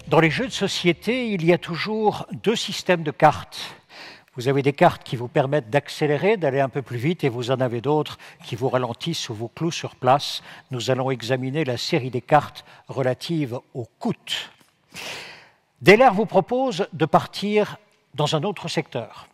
Dans les jeux de société, il y a toujours deux systèmes de cartes. Vous avez des cartes qui vous permettent d'accélérer, d'aller un peu plus vite, et vous en avez d'autres qui vous ralentissent ou vous clouent sur place. Nous allons examiner la série des cartes relatives au coût. Deller vous propose de partir dans un autre secteur,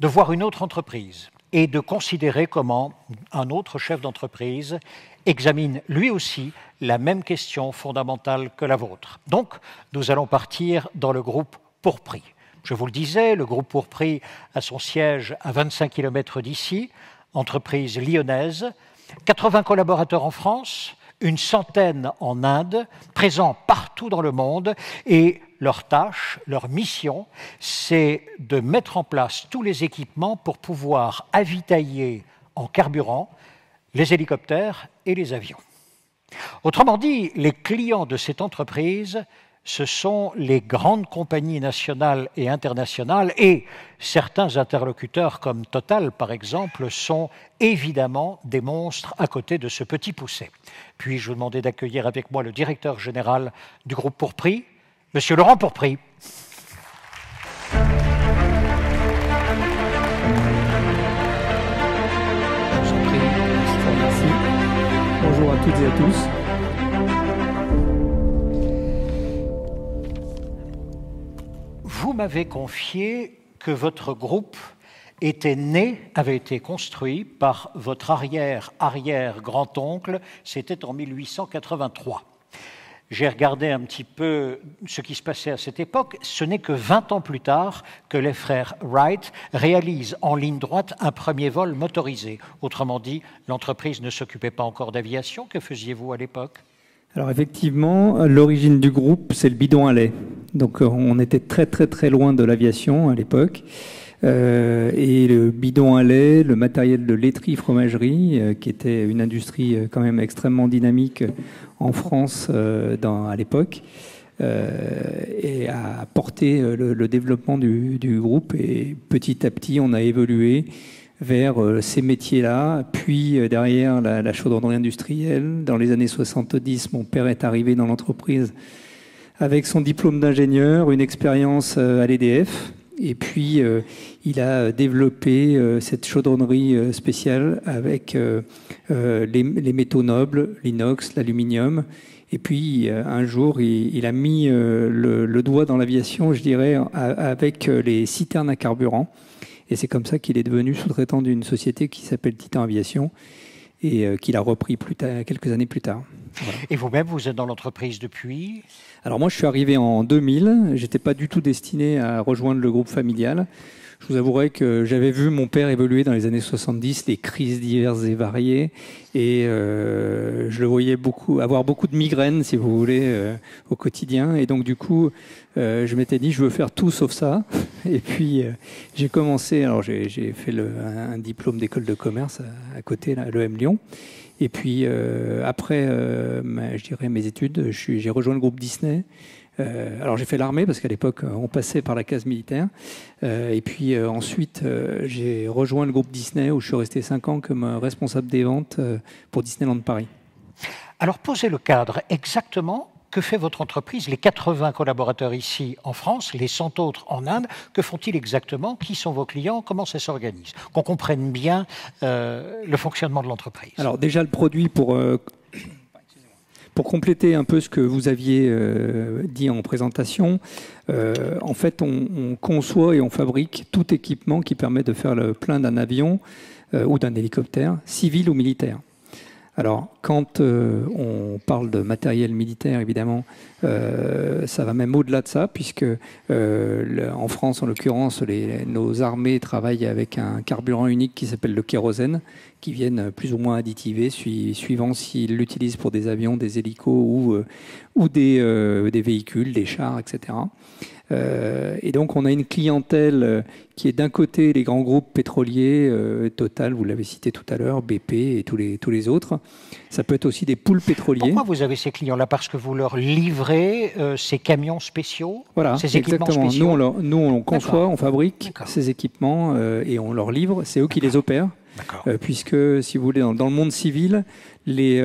de voir une autre entreprise et de considérer comment un autre chef d'entreprise examine lui aussi la même question fondamentale que la vôtre. Donc, nous allons partir dans le groupe Pourpris. Je vous le disais, le groupe Pourpris a son siège à 25 km d'ici, entreprise lyonnaise, 80 collaborateurs en France, une centaine en Inde, présents partout dans le monde, et leur tâche, leur mission, c'est de mettre en place tous les équipements pour pouvoir avitailler en carburant les hélicoptères et les avions. Autrement dit, les clients de cette entreprise, ce sont les grandes compagnies nationales et internationales, et certains interlocuteurs comme Total, par exemple, sont évidemment des monstres à côté de ce petit poucet. Puis-je vous demander d'accueillir avec moi le directeur général du groupe Pourpris, Monsieur Laurent Pourpris. Merci. Bonjour à toutes et à tous. Vous m'avez confié que votre groupe avait été construit par votre arrière-grand-oncle, c'était en 1883. J'ai regardé un petit peu ce qui se passait à cette époque. Ce n'est que 20 ans plus tard que les frères Wright réalisent en ligne droite un premier vol motorisé. Autrement dit, l'entreprise ne s'occupait pas encore d'aviation. Que faisiez-vous à l'époque ? Alors effectivement, l'origine du groupe, c'est le bidon à lait. Donc on était très très très loin de l'aviation à l'époque. Et le bidon à lait, le matériel de laiterie, fromagerie, qui était une industrie quand même extrêmement dynamique en France à l'époque, et a porté le développement du groupe. Et petit à petit, on a évolué vers ces métiers-là, puis derrière la chaudronnerie industrielle. Dans les années 70, mon père est arrivé dans l'entreprise avec son diplôme d'ingénieur, une expérience à l'EDF, et puis il a développé cette chaudronnerie spéciale avec les métaux nobles, l'inox, l'aluminium. Et puis un jour, il a mis le doigt dans l'aviation, je dirais, avec les citernes à carburant. Et c'est comme ça qu'il est devenu sous-traitant d'une société qui s'appelle Titan Aviation et qu'il a repris quelques années plus tard. Voilà. Et vous-même, vous êtes dans l'entreprise depuis ? Alors moi, je suis arrivé en 2000. Je n'étais pas du tout destiné à rejoindre le groupe familial. Je vous avouerai que j'avais vu mon père évoluer dans les années 70, des crises diverses et variées, et je le voyais avoir beaucoup de migraines, si vous voulez, au quotidien. Et donc du coup, je m'étais dit, je veux faire tout sauf ça. Et puis j'ai commencé. Alors j'ai fait un diplôme d'école de commerce à côté, l'EM Lyon. Et puis après, je dirais mes études, j'ai rejoint le groupe Disney. Alors j'ai fait l'armée parce qu'à l'époque on passait par la case militaire, et puis ensuite j'ai rejoint le groupe Disney où je suis resté 5 ans comme responsable des ventes pour Disneyland Paris. Alors posez le cadre, exactement que fait votre entreprise? Les 80 collaborateurs ici en France, les 100 autres en Inde, que font-ils exactement? Qui sont vos clients? Comment ça s'organise? Qu'on comprenne bien le fonctionnement de l'entreprise. Alors déjà le produit pour compléter un peu ce que vous aviez dit en présentation, en fait, on conçoit et on fabrique tout équipement qui permet de faire le plein d'un avion ou d'un hélicoptère, civil ou militaire. Alors, quand on parle de matériel militaire, évidemment, ça va même au-delà de ça, puisque en France, en l'occurrence, nos armées travaillent avec un carburant unique qui s'appelle le kérosène, qui viennent plus ou moins additiver, suivant s'ils l'utilisent pour des avions, des hélicos ou des véhicules, des chars, etc. Et donc on a une clientèle qui est d'un côté les grands groupes pétroliers, Total, vous l'avez cité tout à l'heure, BP et tous les autres. Ça peut être aussi des pools pétroliers. Pourquoi vous avez ces clients-là? Parce que vous leur livrez ces camions spéciaux, voilà, ces équipements exactement. spéciaux. Nous on conçoit, on fabrique ces équipements et on leur livre. C'est eux qui les opèrent. puisque, si vous voulez, dans le monde civil, les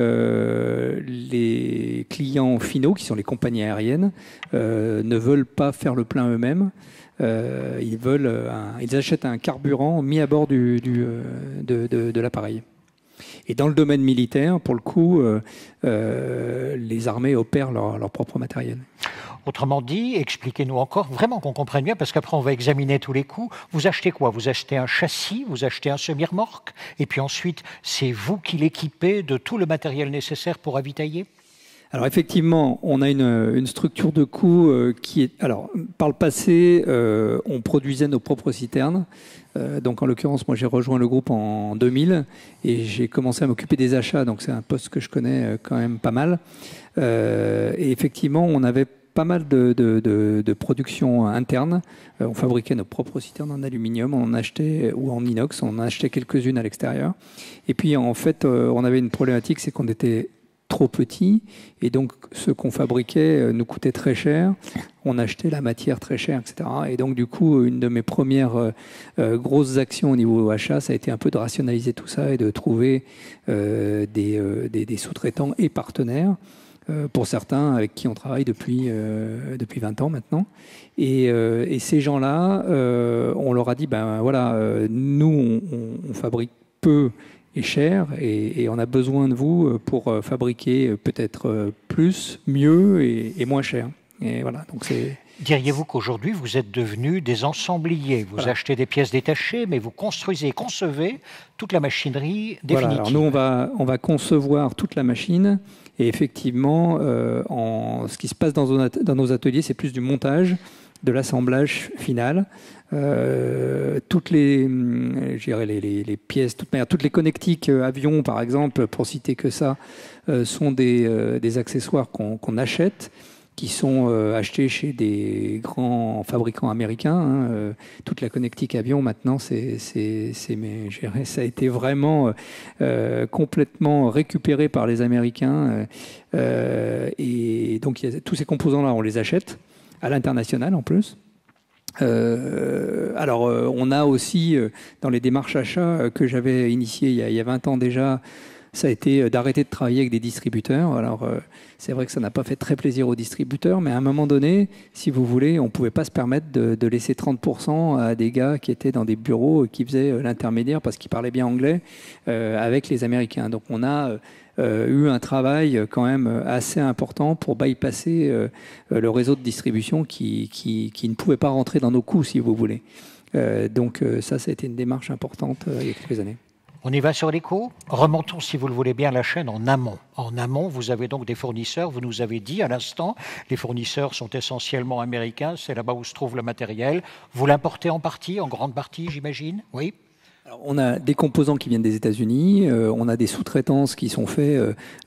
clients finaux, qui sont les compagnies aériennes, ne veulent pas faire le plein eux-mêmes. Ils achètent un carburant mis à bord de l'appareil. Et dans le domaine militaire, pour le coup, les armées opèrent leur propre matériel. Autrement dit, expliquez-nous encore, vraiment qu'on comprenne bien, parce qu'après on va examiner tous les coûts. Vous achetez quoi? Vous achetez un châssis, vous achetez un semi-remorque, et puis ensuite, c'est vous qui l'équipez de tout le matériel nécessaire pour ravitailler? Alors effectivement, on a une structure de coût qui est... Alors, par le passé, on produisait nos propres citernes. Donc en l'occurrence, moi j'ai rejoint le groupe en 2000 et j'ai commencé à m'occuper des achats. Donc c'est un poste que je connais quand même pas mal. Et effectivement, on avait pas mal de production interne. On fabriquait nos propres citernes en aluminium, on en achetait, ou en inox, on en achetait quelques-unes à l'extérieur. Et puis en fait, on avait une problématique, c'est qu'on était trop petit et donc ce qu'on fabriquait nous coûtait très cher, on achetait la matière très chère, etc. Et donc du coup, une de mes premières grosses actions au niveau achat, ça a été un peu de rationaliser tout ça et de trouver des sous-traitants et partenaires, pour certains avec qui on travaille depuis 20 ans maintenant. Et ces gens-là, on leur a dit, ben voilà, nous on fabrique peu et cher, et on a besoin de vous pour fabriquer peut-être plus, mieux et moins cher. Et voilà, donc c'est... Diriez-vous qu'aujourd'hui, vous êtes devenus des ensembliers? Vous achetez des pièces détachées, mais vous construisez, concevez toute la machinerie définitive. Voilà, alors nous, on va concevoir toute la machine, et effectivement, ce qui se passe dans nos ateliers, c'est plus du montage, de l'assemblage final. Toutes les pièces, toutes les connectiques avions, par exemple, pour citer que ça, sont des accessoires qu'on achète, qui sont achetés chez des grands fabricants américains. Toute la connectique avion, maintenant, ça a été vraiment complètement récupéré par les Américains. Et donc, tous ces composants-là, on les achète à l'international en plus. Alors, on a aussi, dans les démarches achats que j'avais initiées il y a 20 ans déjà, ça a été d'arrêter de travailler avec des distributeurs. Alors, c'est vrai que ça n'a pas fait très plaisir aux distributeurs, mais à un moment donné, si vous voulez, on ne pouvait pas se permettre de laisser 30% à des gars qui étaient dans des bureaux qui faisaient l'intermédiaire parce qu'ils parlaient bien anglais avec les Américains. Donc, on a eu un travail quand même assez important pour bypasser le réseau de distribution qui ne pouvait pas rentrer dans nos coûts, si vous voulez. Donc, ça a été une démarche importante il y a quelques années. On y va sur les coûts. Remontons, si vous le voulez bien, la chaîne en amont. En amont, vous avez donc des fournisseurs. Vous nous avez dit à l'instant, les fournisseurs sont essentiellement américains. C'est là-bas où se trouve le matériel. Vous l'importez en partie, en grande partie, j'imagine? Oui. Alors, on a des composants qui viennent des États-Unis. On a des sous-traitances qui sont faites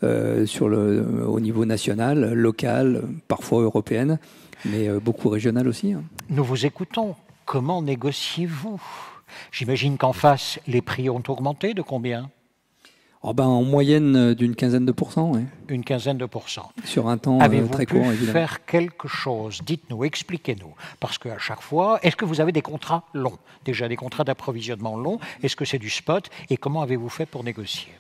au niveau national, local, parfois européenne, mais beaucoup régional aussi. Nous vous écoutons. Comment négociez-vous? J'imagine qu'en face, les prix ont augmenté de combien? En moyenne d'une quinzaine de pourcents. Oui. Une quinzaine de pourcents. Sur un temps très court, évidemment. Avez-vous pu faire quelque chose? Dites-nous, expliquez-nous. Parce qu'à chaque fois, est-ce que vous avez des contrats longs? Déjà des contrats d'approvisionnement longs? Est-ce que c'est du spot? Et comment avez-vous fait pour négocier?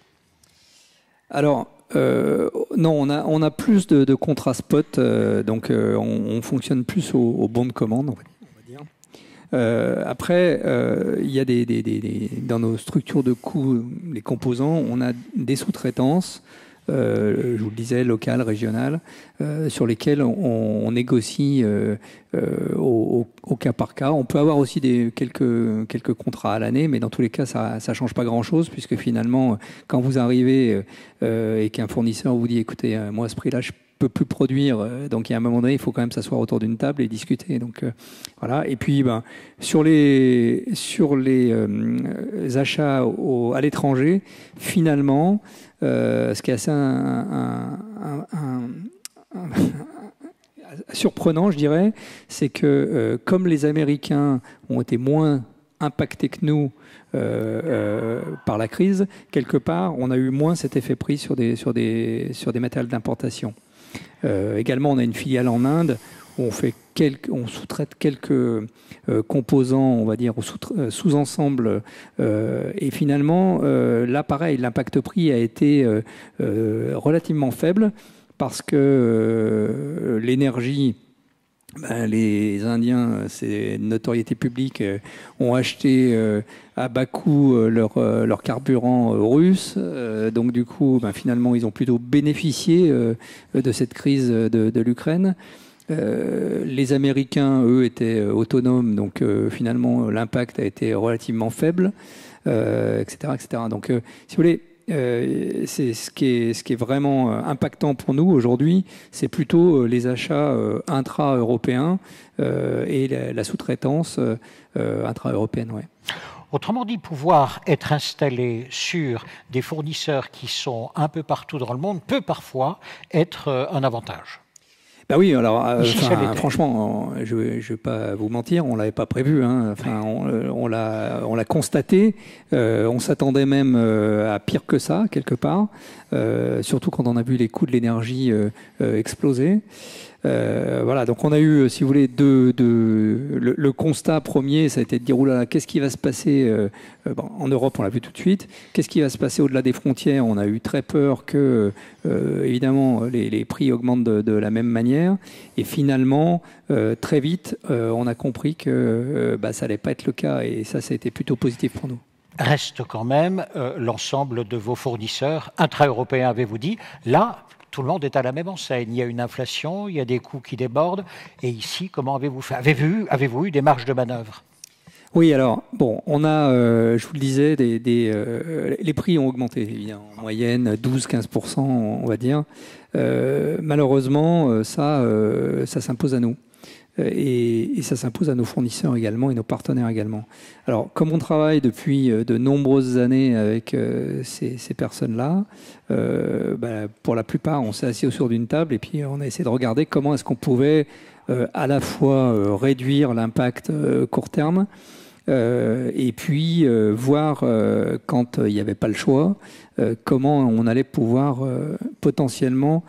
Alors, non, on a plus de contrats spot. Donc, on fonctionne plus au bon de commande, on va dire. Après, il y a dans nos structures de coûts, les composants, on a des sous-traitances, je vous le disais, locales, régionales, sur lesquelles on négocie au cas par cas. On peut avoir aussi quelques contrats à l'année, mais dans tous les cas, ça ne change pas grand-chose, puisque finalement, quand vous arrivez et qu'un fournisseur vous dit, écoutez, moi, à ce prix-là, je peux plus produire, donc il y a un moment donné, il faut quand même s'asseoir autour d'une table et discuter. Donc voilà. Et puis, sur les achats à l'étranger, finalement, ce qui est assez surprenant, je dirais, c'est que comme les Américains ont été moins impactés que nous par la crise, quelque part, on a eu moins cet effet prix sur des matériels d'importation. Également, on a une filiale en Inde où on sous-traite quelques composants, on va dire, sous-ensembles. Et finalement, là, pareil, l'impact prix a été relativement faible parce que l'énergie, les Indiens, c'est une notoriété publique, ont acheté à bas coût leur carburant russe. Donc du coup, finalement, ils ont plutôt bénéficié de cette crise de l'Ukraine. Les Américains, eux, étaient autonomes, donc finalement, l'impact a été relativement faible, etc., etc. Donc, si vous voulez, c'est ce qui est vraiment impactant pour nous aujourd'hui, c'est plutôt les achats intra-européens et la sous-traitance intra-européenne. Ouais. Autrement dit, pouvoir être installé sur des fournisseurs qui sont un peu partout dans le monde peut parfois être un avantage. Bah oui, alors franchement, je vais pas vous mentir, on l'avait pas prévu. Hein. Enfin, on l'a constaté. On s'attendait même à pire que ça quelque part. Surtout quand on a vu les coûts de l'énergie exploser. Voilà, donc on a eu, si vous voulez, le constat premier, ça a été de dire, oulala, qu'est-ce qui va se passer en Europe, on l'a vu tout de suite, qu'est-ce qui va se passer au-delà des frontières? On a eu très peur que, évidemment, les prix augmentent de la même manière, et finalement, très vite, on a compris que ça n'allait pas être le cas, et ça a été plutôt positif pour nous. Reste quand même l'ensemble de vos fournisseurs intra-européens, avez-vous dit, là, tout le monde est à la même enseigne. Il y a une inflation, il y a des coûts qui débordent. Et ici, comment avez-vous fait? Avez-vous eu des marges de manœuvre? Oui, alors, bon, on a, je vous le disais, les prix ont augmenté, évidemment, en moyenne 12-15%, on va dire. Malheureusement, ça s'impose à nous. Et ça s'impose à nos fournisseurs également et nos partenaires également. Alors, comme on travaille depuis de nombreuses années avec ces personnes-là, pour la plupart, on s'est assis autour d'une table et puis on a essayé de regarder comment est-ce qu'on pouvait à la fois réduire l'impact court terme et puis voir quand il n'y avait pas le choix, comment on allait pouvoir potentiellement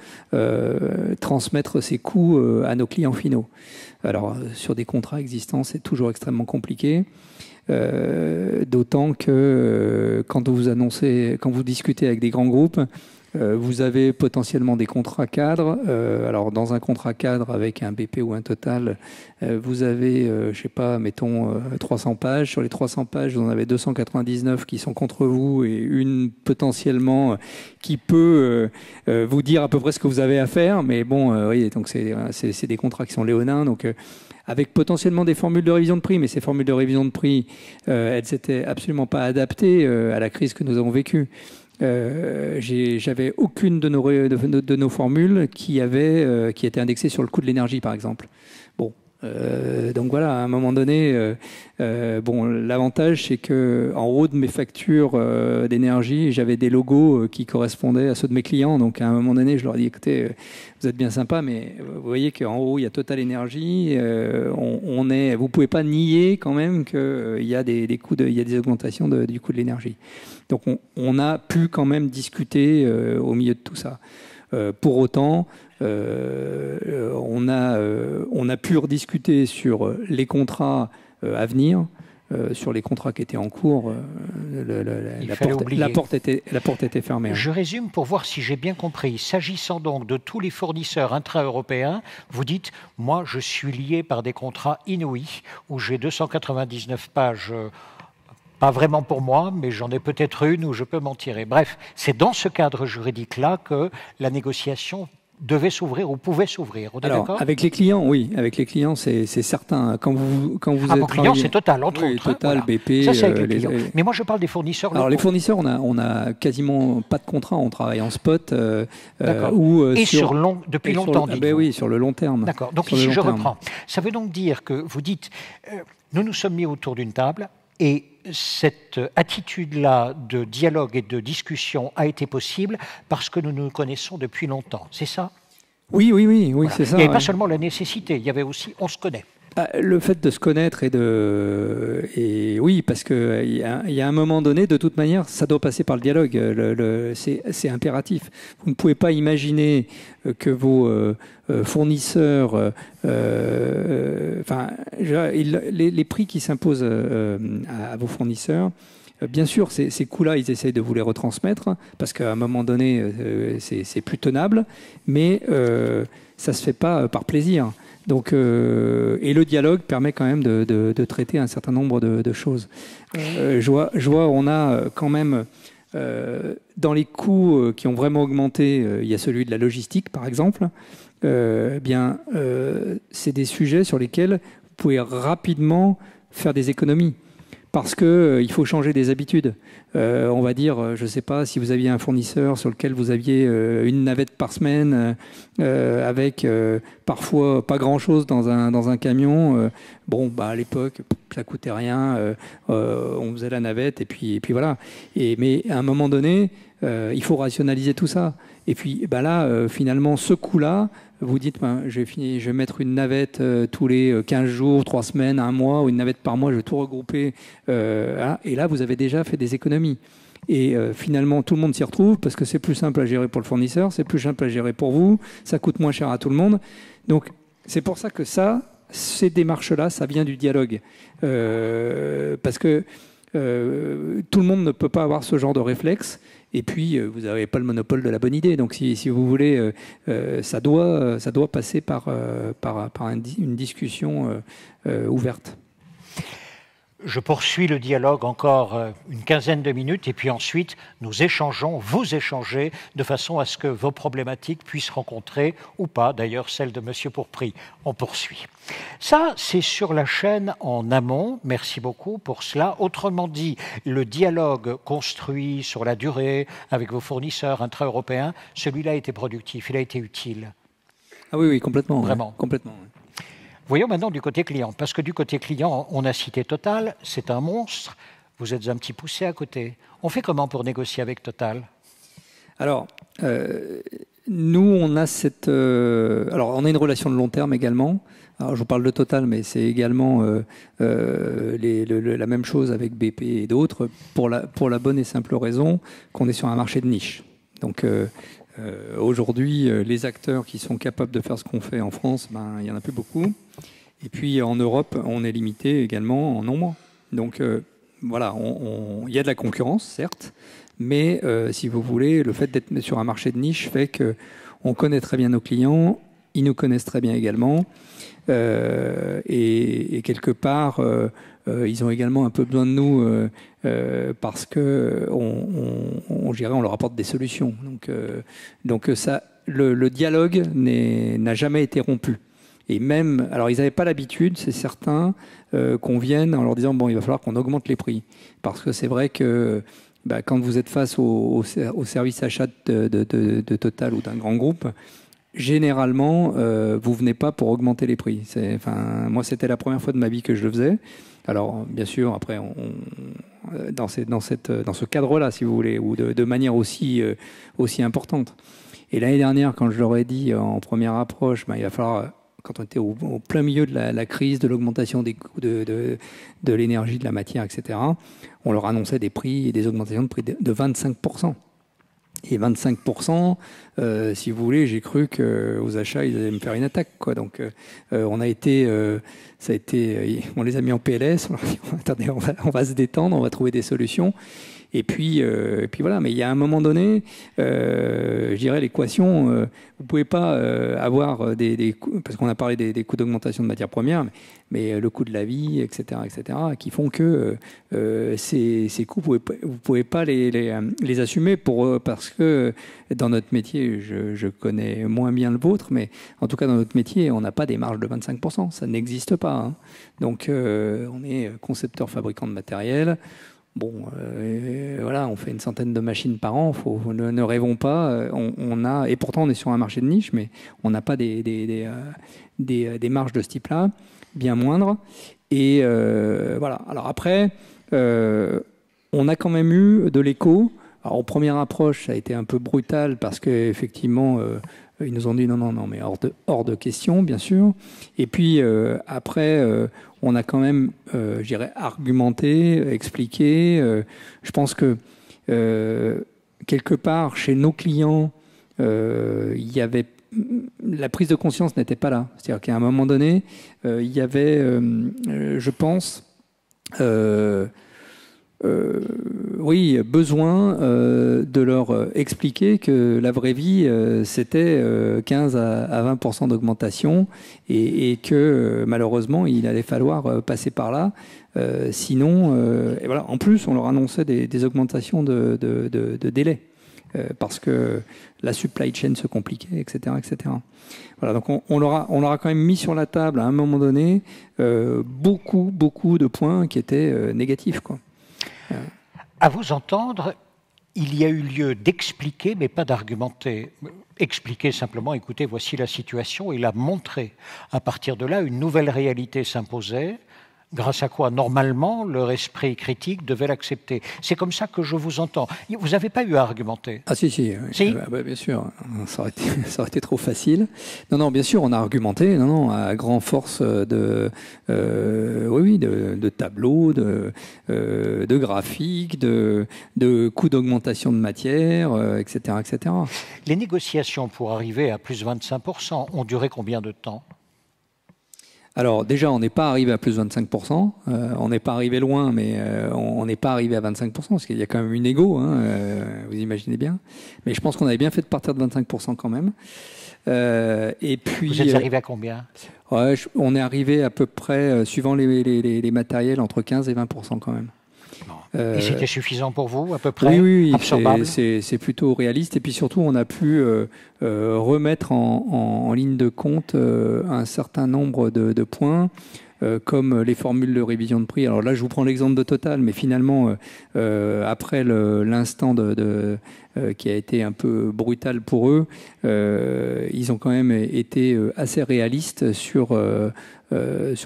transmettre ces coûts à nos clients finaux. Alors, sur des contrats existants, c'est toujours extrêmement compliqué, d'autant que quand vous discutez avec des grands groupes, vous avez potentiellement des contrats cadres. Alors, dans un contrat cadre avec un BP ou un Total, vous avez, je sais pas, mettons 300 pages. Sur les 300 pages, vous en avez 299 qui sont contre vous et une potentiellement qui peut vous dire à peu près ce que vous avez à faire. Mais bon, oui, donc c'est des contrats qui sont léonins. Donc, avec potentiellement des formules de révision de prix, mais ces formules de révision de prix, elles n'étaient absolument pas adaptées à la crise que nous avons vécue. J'avais aucune de nos formules qui était indexée sur le coût de l'énergie, par exemple. Bon, donc voilà, à un moment donné, l'avantage c'est que en haut de mes factures d'énergie, j'avais des logos qui correspondaient à ceux de mes clients. Donc à un moment donné, je leur dis, écoutez, vous êtes bien sympa, mais vous voyez qu'en haut il y a Total Énergie. Vous pouvez pas nier quand même qu'il y a des coûts, il y a des augmentations du coût de l'énergie. Donc on a pu quand même discuter au milieu de tout ça. Pour autant, on a pu rediscuter sur les contrats à venir, sur les contrats qui étaient en cours. La porte était fermée. Je résume pour voir si j'ai bien compris. S'agissant donc de tous les fournisseurs intra-européens, vous dites, moi je suis lié par des contrats inouïs où j'ai 299 pages. Pas vraiment pour moi, mais j'en ai peut-être une où je peux m'en tirer. Bref, c'est dans ce cadre juridique-là que la négociation devait s'ouvrir ou pouvait s'ouvrir. Alors, avec les clients, oui. Avec les clients, c'est certain. Quand vous vos clients, c'est Total, entre autres. Total, voilà. BP... Ça, c'est avec les clients. Mais moi, je parle des fournisseurs locaux. Alors, les fournisseurs, on a quasiment pas de contrat. On travaille en spot. Et depuis longtemps, oui, sur le long terme. D'accord. Donc, ici, je reprends. Ça veut donc dire que vous dites, nous nous sommes mis autour d'une table et cette attitude-là de dialogue et de discussion a été possible parce que nous nous connaissons depuis longtemps. C'est ça? Oui, voilà. C'est ça. Il n'y avait pas seulement la nécessité, il y avait aussi on se connaît. Le fait de se connaître et oui, parce que il y a un moment donné, de toute manière, ça doit passer par le dialogue. C'est impératif. Vous ne pouvez pas imaginer que vos fournisseurs, les prix qui s'imposent à vos fournisseurs. Bien sûr, ces coûts-là, ils essayent de vous les retransmettre parce qu'à un moment donné, c'est plus tenable, mais ça se fait pas par plaisir. Donc, et le dialogue permet quand même de traiter un certain nombre de choses. Je vois, on a quand même dans les coûts qui ont vraiment augmenté, il y a celui de la logistique, par exemple. C'est des sujets sur lesquels vous pouvez rapidement faire des économies. Parce qu'il faut changer des habitudes. On va dire, je ne sais pas, si vous aviez un fournisseur sur lequel vous aviez une navette par semaine, avec parfois pas grand-chose dans un camion. À l'époque, ça coûtait rien. On faisait la navette et puis voilà. Mais à un moment donné, il faut rationaliser tout ça. Et puis là, finalement, ce coût-là, vous dites, je vais mettre une navette tous les 15 jours, 3 semaines, 1 mois, ou une navette par mois, je vais tout regrouper. Et là, vous avez déjà fait des économies. Et finalement, tout le monde s'y retrouve parce que c'est plus simple à gérer pour le fournisseur, c'est plus simple à gérer pour vous, ça coûte moins cher à tout le monde. Donc, c'est pour ça que ces démarches-là, ça vient du dialogue. Parce que tout le monde ne peut pas avoir ce genre de réflexe. Et puis, vous n'avez pas le monopole de la bonne idée. Donc, si vous voulez, ça doit passer par une discussion ouverte. Je poursuis le dialogue encore une quinzaine de minutes et puis ensuite nous échangeons, vous échangez de façon à ce que vos problématiques puissent rencontrer ou pas d'ailleurs celle de Monsieur Pourpry. On poursuit. Ça, c'est sur la chaîne en amont. Merci beaucoup pour cela. Autrement dit, le dialogue construit sur la durée avec vos fournisseurs intra-européens, celui-là a été productif, il a été utile. Ah oui, complètement. Vraiment. Ouais, complètement. Ouais. Voyons maintenant du côté client, parce que du côté client, on a cité Total, c'est un monstre, vous êtes un petit poussé à côté. On fait comment pour négocier avec Total? Alors, nous, on a on a une relation de long terme également. Alors, je vous parle de Total, mais c'est également la même chose avec BP et d'autres, pour la bonne et simple raison qu'on est sur un marché de niche. Donc, aujourd'hui, les acteurs qui sont capables de faire ce qu'on fait en France, il n'y en a plus beaucoup. Et puis en Europe, on est limité également en nombre. Donc voilà, il y a de la concurrence, certes, mais si vous voulez, le fait d'être sur un marché de niche fait qu'on connaît très bien nos clients, ils nous connaissent très bien également, et quelque part, ils ont également un peu besoin de nous parce que on leur apporte des solutions. Donc ça, le dialogue n'a jamais été rompu. Et même, alors ils n'avaient pas l'habitude, c'est certain, qu'on vienne en leur disant il va falloir qu'on augmente les prix, parce que c'est vrai que quand vous êtes face au service achat de Total ou d'un grand groupe, généralement, vous venez pas pour augmenter les prix. Moi, c'était la première fois de ma vie que je le faisais. Alors, bien sûr, après, dans ce cadre-là, si vous voulez, ou de manière aussi importante. Et l'année dernière, quand je leur ai dit en première approche, il va falloir, quand on était au plein milieu de la crise, de l'augmentation des coûts de l'énergie, de la matière, etc., on leur annonçait des prix et des augmentations de prix de 25%. Et 25%, si vous voulez, j'ai cru qu'aux achats, ils allaient me faire une attaque, quoi. Donc, on les a mis en PLS. On leur a dit, attendez, on va se détendre, on va trouver des solutions. Et puis voilà. Mais il y a un moment donné, je dirais, l'équation, vous pouvez pas avoir des coûts, parce qu'on a parlé des coûts d'augmentation de matières premières, mais le coût de la vie, etc., qui font que ces coûts, vous pouvez pas les assumer parce que dans notre métier, je connais moins bien le vôtre, mais en tout cas dans notre métier, on n'a pas des marges de 25%, ça n'existe pas. Hein. Donc on est concepteur, fabricant de matériel. Voilà, on fait une centaine de machines par an. Ne rêvons pas. Et pourtant, on est sur un marché de niche, mais on n'a pas des marges de ce type-là, bien moindres. Et voilà. Alors après, on a quand même eu de l'écho. Alors, en première approche, ça a été un peu brutal parce qu'effectivement, Ils nous ont dit non, mais hors de question, bien sûr. Et puis après, on a quand même, je dirais, argumenté, expliqué. Je pense que quelque part, chez nos clients, il y avait la prise de conscience n'était pas là. C'est-à-dire qu'à un moment donné, il y avait, je pense, oui, besoin de leur expliquer que la vraie vie, c'était 15 à 20% d'augmentation et que malheureusement, il allait falloir passer par là. Sinon, et voilà. En plus, on leur annonçait des augmentations de délai parce que la supply chain se compliquait, etc., etc. Voilà, donc on leur a quand même mis sur la table à un moment donné beaucoup de points qui étaient négatifs, quoi. À vous entendre, il y a eu lieu d'expliquer, mais pas d'argumenter. Expliquer simplement, écoutez, voici la situation, et la montrer. À partir de là, une nouvelle réalité s'imposait, grâce à quoi, normalement, leur esprit critique devait l'accepter. C'est comme ça que je vous entends. Vous n'avez pas eu à argumenter? Ah si. Bien sûr, ça aurait été trop facile. Non, bien sûr, on a argumenté, à grand force de tableaux, de graphiques, de coûts d'augmentation de matière, etc., etc. Les négociations pour arriver à plus 25% ont duré combien de temps? Alors déjà, on n'est pas arrivé à plus 25%, on n'est pas arrivé loin, mais on n'est pas arrivé à 25%, parce qu'il y a quand même une égo, vous imaginez bien. Mais je pense qu'on avait bien fait de partir de 25% quand même. Et puis, vous êtes arrivé à combien? On est arrivé à peu près, suivant les matériels, entre 15 et 20% quand même. Et c'était suffisant pour vous, à peu près? Oui, absorbable? C'est plutôt réaliste. Et puis surtout, on a pu remettre en ligne de compte un certain nombre de points, comme les formules de révision de prix. Alors là, je vous prends l'exemple de Total, mais finalement, après l'instant qui a été un peu brutal pour eux, ils ont quand même été assez réalistes sur le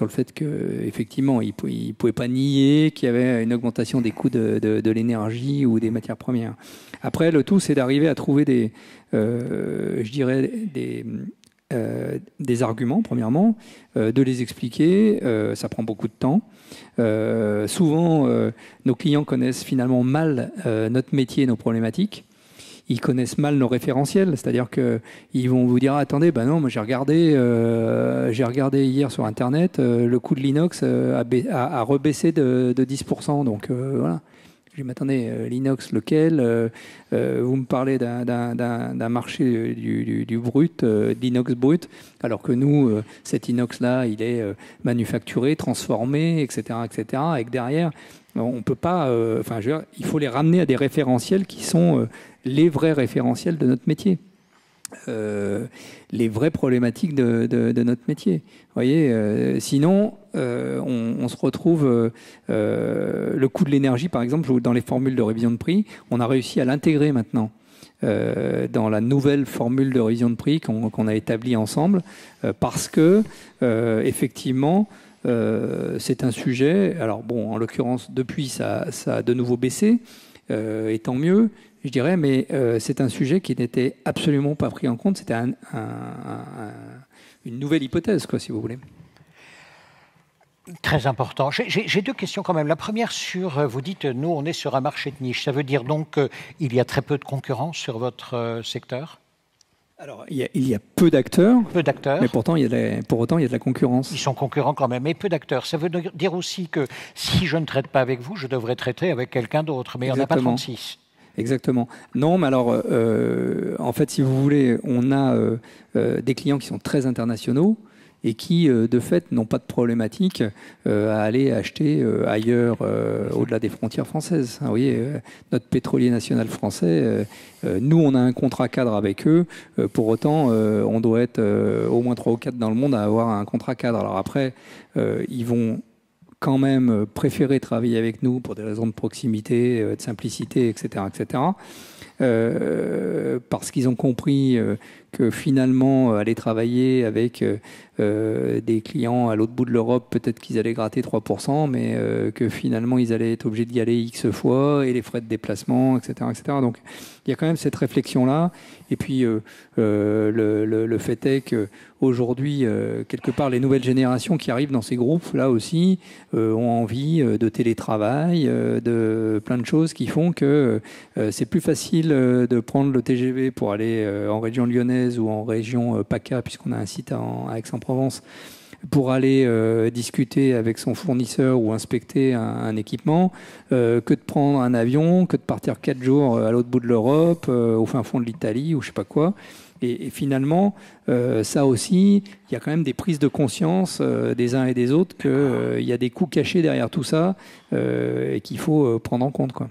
fait qu'effectivement, ils ne pouvaient pas nier qu'il y avait une augmentation des coûts de l'énergie ou des matières premières. Après, le tout, c'est d'arriver à trouver des arguments, premièrement, de les expliquer. Ça prend beaucoup de temps. Souvent, nos clients connaissent finalement mal notre métier et nos problématiques. Ils connaissent mal nos référentiels, c'est-à-dire qu'ils vont vous dire attendez, non, moi j'ai regardé hier sur Internet, le coût de l'inox a rebaissé de 10%, donc voilà. Je dis mais attendez, l'inox lequel vous me parlez d'un marché du brut, d'inox brut, alors que nous, cet inox-là, il est manufacturé, transformé, etc., etc., et que derrière, on peut pas. Il faut les ramener à des référentiels qui sont les vrais référentiels de notre métier, les vraies problématiques de notre métier. Vous voyez, sinon, on se retrouve le coût de l'énergie, par exemple, dans les formules de révision de prix, on a réussi à l'intégrer maintenant. Dans la nouvelle formule de révision de prix qu'on a établie ensemble, parce que effectivement, c'est un sujet. Alors bon, en l'occurrence, depuis, ça a de nouveau baissé, et tant mieux, je dirais, mais c'est un sujet qui n'était absolument pas pris en compte. C'était une nouvelle hypothèse, quoi, si vous voulez. Très important. J'ai deux questions quand même. La première vous dites, nous, on est sur un marché de niche. Ça veut dire donc qu'il y a très peu de concurrence sur votre secteur? Alors, il y a peu d'acteurs. Peu d'acteurs. Mais pour autant, il y a de la concurrence. Ils sont concurrents quand même, mais peu d'acteurs. Ça veut dire aussi que si je ne traite pas avec vous, je devrais traiter avec quelqu'un d'autre. Mais il n'y en a pas 36. Exactement. Non, mais alors, en fait, si vous voulez, on a des clients qui sont très internationaux et qui, de fait, n'ont pas de problématique à aller acheter ailleurs, au-delà des frontières françaises. Vous voyez, notre pétrolier national français, nous, on a un contrat cadre avec eux. Pour autant, on doit être au moins 3 ou 4 dans le monde à avoir un contrat cadre. Alors après, ils vont quand même préférer travailler avec nous pour des raisons de proximité, de simplicité, etc., etc. Parce qu'ils ont compris que finalement, aller travailler avec des clients à l'autre bout de l'Europe, peut-être qu'ils allaient gratter 3%, mais que finalement, ils allaient être obligés d'y aller X fois, et les frais de déplacement, etc., etc. Donc, il y a quand même cette réflexion-là. Et puis, le fait est qu'aujourd'hui, quelque part, les nouvelles générations qui arrivent dans ces groupes, là aussi, ont envie de télétravail, de plein de choses qui font que c'est plus facile de prendre le TGV pour aller en région lyonnaise ou en région PACA, puisqu'on a un site à Aix-en-Provence, pour aller discuter avec son fournisseur ou inspecter un équipement, que de prendre un avion, que de partir 4 jours à l'autre bout de l'Europe, au fin fond de l'Italie ou je sais pas quoi. Et finalement, ça aussi, il y a quand même des prises de conscience des uns et des autres qu'il y a des coûts cachés derrière tout ça et qu'il faut prendre en compte, quoi.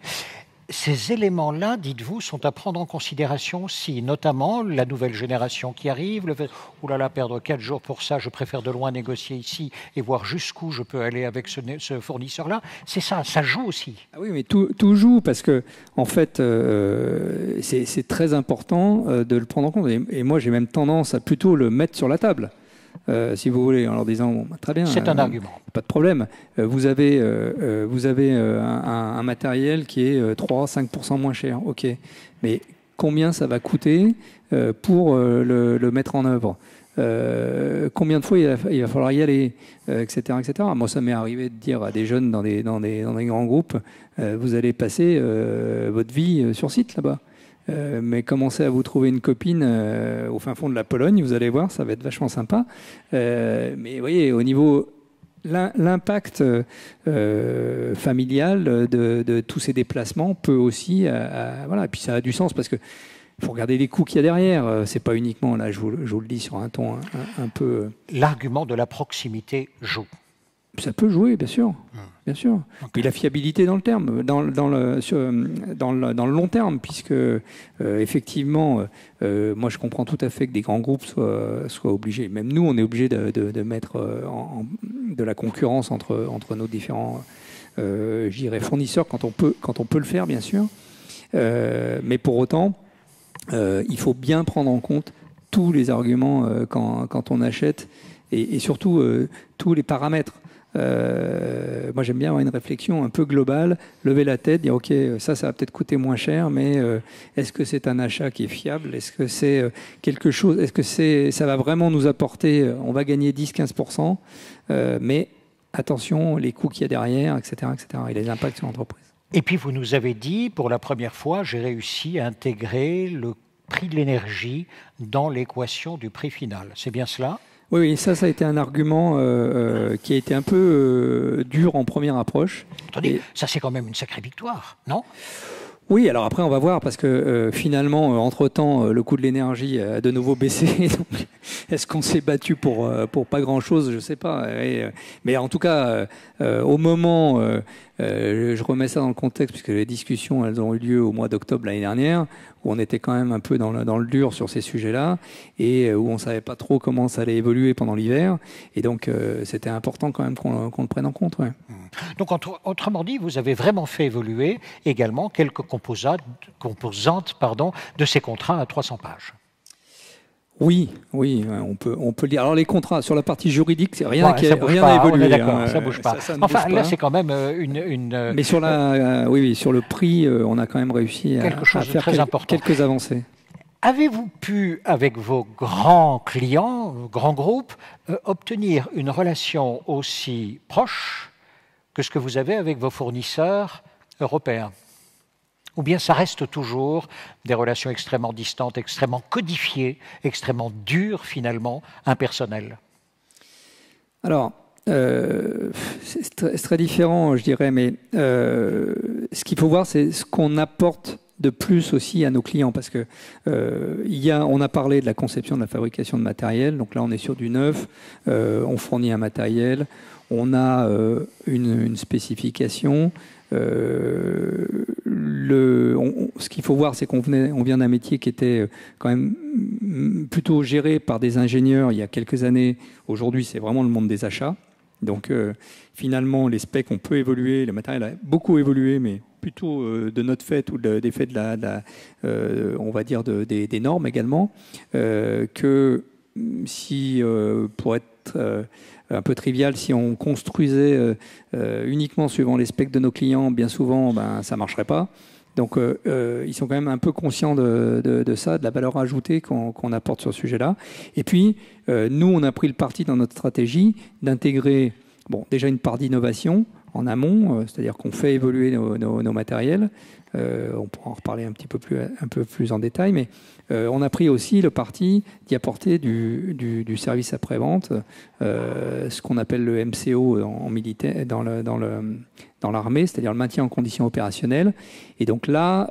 Ces éléments-là, dites-vous, sont à prendre en considération aussi, notamment la nouvelle génération qui arrive, le fait « Ouh là là, perdre 4 jours pour ça, je préfère de loin négocier ici et voir jusqu'où je peux aller avec ce fournisseur-là ». C'est ça, ça joue aussi. Ah oui, mais tout joue parce que, en fait, c'est très important de le prendre en compte. Et moi, j'ai même tendance à plutôt le mettre sur la table. Si vous voulez, en leur disant bon, très bien. C'est un argument. Pas de problème. Vous avez un matériel qui est 3-5% moins cher. OK. Mais combien ça va coûter pour le mettre en œuvre? Combien de fois il va falloir y aller, etc., etc. Moi, ça m'est arrivé de dire à des jeunes dans des grands groupes, vous allez passer votre vie sur site là-bas. Mais commencez à vous trouver une copine au fin fond de la Pologne, vous allez voir, ça va être vachement sympa. Mais vous voyez, au niveau l'impact familial de tous ces déplacements peut aussi, voilà, et puis ça a du sens parce que il faut regarder les coûts qu'il y a derrière. C'est pas uniquement, là, je vous le dis sur un ton un peu. L'argument de la proximité joue. Ça peut jouer, bien sûr, bien sûr. Puis la fiabilité dans le terme, dans le long terme, puisque effectivement, moi je comprends tout à fait que des grands groupes soient obligés. Même nous, on est obligés de mettre de la concurrence entre nos différents, je dirais, fournisseurs quand on peut le faire, bien sûr. Mais pour autant, il faut bien prendre en compte tous les arguments quand on achète et surtout tous les paramètres. Moi, j'aime bien avoir une réflexion un peu globale, lever la tête, dire ok, ça va peut-être coûter moins cher, mais est-ce que c'est un achat qui est fiable? Est-ce que c'est quelque chose? Est-ce que ça va vraiment nous apporter? On va gagner 10-15%, mais attention, les coûts qu'il y a derrière, etc., etc., et les impacts sur l'entreprise. Et puis, vous nous avez dit, pour la première fois, j'ai réussi à intégrer le prix de l'énergie dans l'équation du prix final. C'est bien cela? Oui, ça a été un argument qui a été un peu dur en première approche. Attendez, ça c'est quand même une sacrée victoire, non? Oui, alors après on va voir parce que finalement, entre-temps, le coût de l'énergie a de nouveau baissé. Donc, est-ce qu'on s'est battu pour pas grand-chose? Je ne sais pas. Mais en tout cas, au moment, je remets ça dans le contexte puisque les discussions elles ont eu lieu au mois d'octobre l'année dernière, où on était quand même un peu dans le dur sur ces sujets-là et où on ne savait pas trop comment ça allait évoluer pendant l'hiver. Et donc, c'était important quand même qu'on le prenne en compte. Ouais. Donc, autrement dit, vous avez vraiment fait évoluer également quelques composantes de ces contrats à 300 pages. Oui, on peut le dire. Alors les contrats, sur la partie juridique, c'est rien n'a évolué. On est d'accord, ça bouge pas. Enfin, là, c'est quand même une. Mais sur sur le prix, on a quand même réussi à faire quelques avancées. Avez-vous pu, avec vos grands clients, grands groupes, obtenir une relation aussi proche que ce que vous avez avec vos fournisseurs européens? Ou bien ça reste toujours des relations extrêmement distantes, extrêmement codifiées, extrêmement dures finalement, impersonnelles? Alors, c'est très différent, je dirais, mais ce qu'il faut voir, c'est ce qu'on apporte de plus aussi à nos clients, parce que on a parlé de la conception, de la fabrication de matériel, donc là on est sur du neuf, on fournit un matériel, on a une spécification. Ce qu'il faut voir, c'est qu'on vient d'un métier qui était quand même plutôt géré par des ingénieurs il y a quelques années. Aujourd'hui, c'est vraiment le monde des achats. Donc, finalement, les specs ont peu évolué, le matériel a beaucoup évolué, mais plutôt de notre fait ou des faits on va dire des normes également, que si, pour être un peu trivial, si on construisait uniquement suivant les specs de nos clients, bien souvent, ça ne marcherait pas. Donc, ils sont quand même un peu conscients de ça, de la valeur ajoutée qu'on apporte sur ce sujet-là. Et puis, nous, on a pris le parti dans notre stratégie d'intégrer déjà une part d'innovation en amont, c'est-à-dire qu'on fait évoluer nos matériels. On pourra en reparler un peu plus en détail, mais on a pris aussi le parti d'y apporter du service après-vente, ce qu'on appelle le MCO en militaire, dans l'armée, c'est-à-dire le maintien en condition opérationnelle. Et donc là,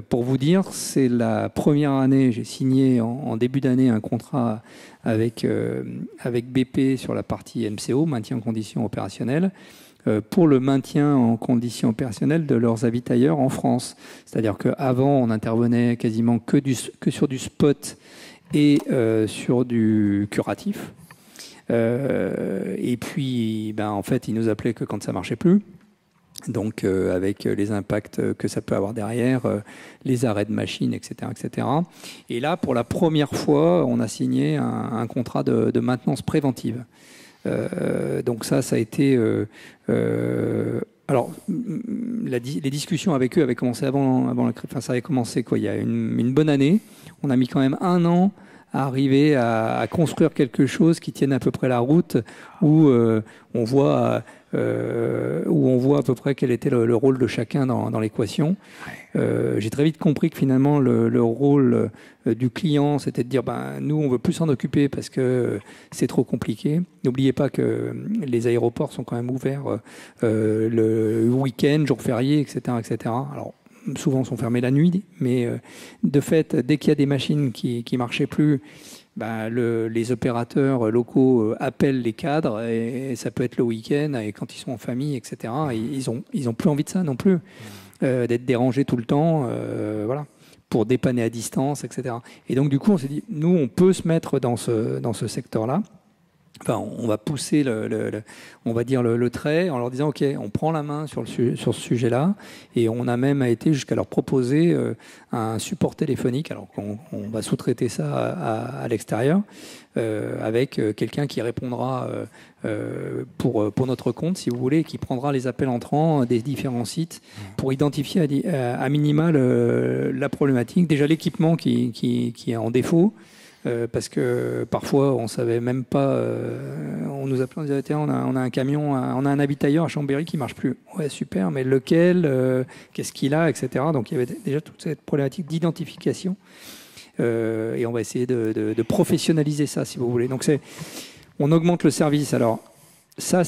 pour vous dire, c'est la première année, j'ai signé en début d'année un contrat avec BP sur la partie MCO, maintien en condition opérationnelle, pour le maintien en condition opérationnelle de leurs avitailleurs en France. C'est-à-dire qu'avant, on intervenait quasiment que sur du spot et sur du curatif. Et puis, en fait, ils nous appelaient que quand ça marchait plus. Donc, avec les impacts que ça peut avoir derrière, les arrêts de machines, etc., etc. Et là, pour la première fois, on a signé un contrat de maintenance préventive. Donc ça a été... alors, les discussions avec eux avaient commencé avant la crise. Enfin, ça avait commencé il y a une bonne année. On a mis quand même 1 an à arriver à construire quelque chose qui tienne à peu près la route, où on voit à peu près quel était le rôle de chacun dans l'équation. J'ai très vite compris que finalement le rôle du client, c'était de dire nous on veut plus s'en occuper parce que c'est trop compliqué. N'oubliez pas que les aéroports sont quand même ouverts le week-end, jour férié, etc., etc. Alors souvent sont fermés la nuit, mais de fait, dès qu'il y a des machines qui marchaient plus, les opérateurs locaux appellent les cadres, et ça peut être le week-end, et quand ils sont en famille, etc. Ils ont plus envie de ça non plus, d'être dérangés tout le temps, voilà, pour dépanner à distance, etc. Et donc du coup, on s'est dit, nous, on peut se mettre dans ce secteur-là. Enfin, on va pousser on va dire le trait en leur disant ok, on prend la main sur ce sujet-là, et on a même été jusqu'à leur proposer un support téléphonique, alors qu'on va sous-traiter ça à l'extérieur avec quelqu'un qui répondra pour notre compte, si vous voulez, qui prendra les appels entrants des différents sites pour identifier à minima la problématique. Déjà l'équipement qui est en défaut. Parce que parfois on savait même pas, on nous appelait, on disait tiens, on a un camion, on a un habitailleur à Chambéry qui marche plus. Ouais, super, mais lequel, qu'est-ce qu'il a, etc. Donc il y avait déjà toute cette problématique d'identification, et on va essayer de professionnaliser ça, si vous voulez. Donc on augmente le service. Alors ça,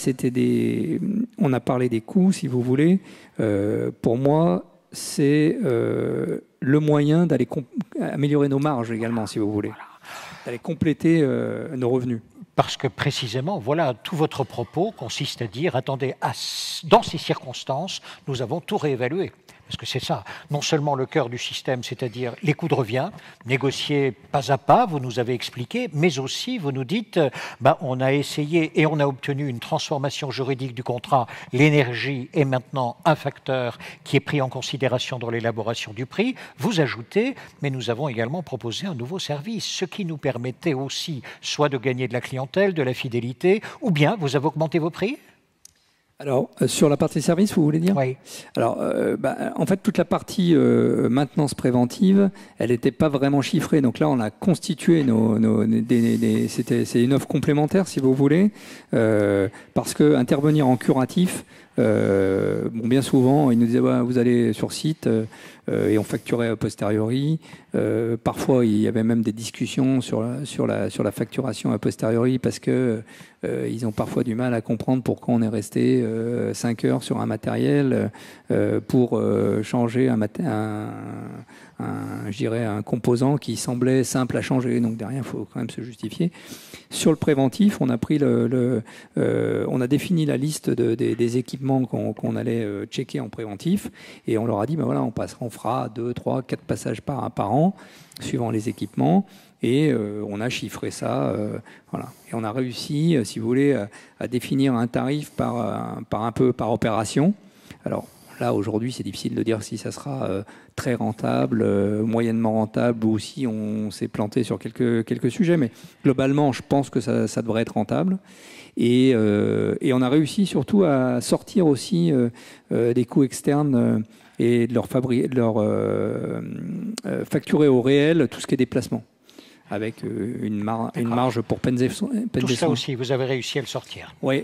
on a parlé des coûts, si vous voulez. Pour moi, c'est le moyen d'aller améliorer nos marges également, si vous voulez. D'aller compléter nos revenus. Parce que précisément, voilà, tout votre propos consiste à dire, attendez, dans ces circonstances, nous avons tout réévalué. Parce que c'est ça, non seulement le cœur du système, c'est-à-dire les coûts de revient, négociés pas à pas, vous nous avez expliqué, mais aussi vous nous dites, on a essayé et on a obtenu une transformation juridique du contrat. L'énergie est maintenant un facteur qui est pris en considération dans l'élaboration du prix. Vous ajoutez, mais nous avons également proposé un nouveau service, ce qui nous permettait aussi soit de gagner de la clientèle, de la fidélité, ou bien vous avez augmenté vos prix ? Alors, sur la partie service, vous voulez dire ? Oui. Alors, en fait, toute la partie maintenance préventive, elle n'était pas vraiment chiffrée. Donc là, on a constitué c'est une offre complémentaire, si vous voulez, parce que intervenir en curatif, bien souvent, ils nous disaient vous allez sur site et on facturait a posteriori. Parfois, il y avait même des discussions sur la facturation a posteriori parce que ils ont parfois du mal à comprendre pourquoi on est resté 5 heures sur un matériel pour changer un composant qui semblait simple à changer. Donc derrière, il faut quand même se justifier. Sur le préventif, on a pris on a défini la liste des équipements qu'on allait checker en préventif, et on leur a dit on fera 2, 3, 4 passages par an, suivant les équipements. Et on a chiffré ça, voilà. Et on a réussi, si vous voulez, à définir un tarif par opération. Alors, là, aujourd'hui, c'est difficile de dire si ça sera très rentable, moyennement rentable, ou si on s'est planté sur quelques sujets. Mais globalement, je pense que ça devrait être rentable. Et on a réussi surtout à sortir aussi des coûts externes et de leur facturer au réel tout ce qui est déplacement, avec une marge pour peines et soins. Tout ça aussi, vous avez réussi à le sortir. Oui,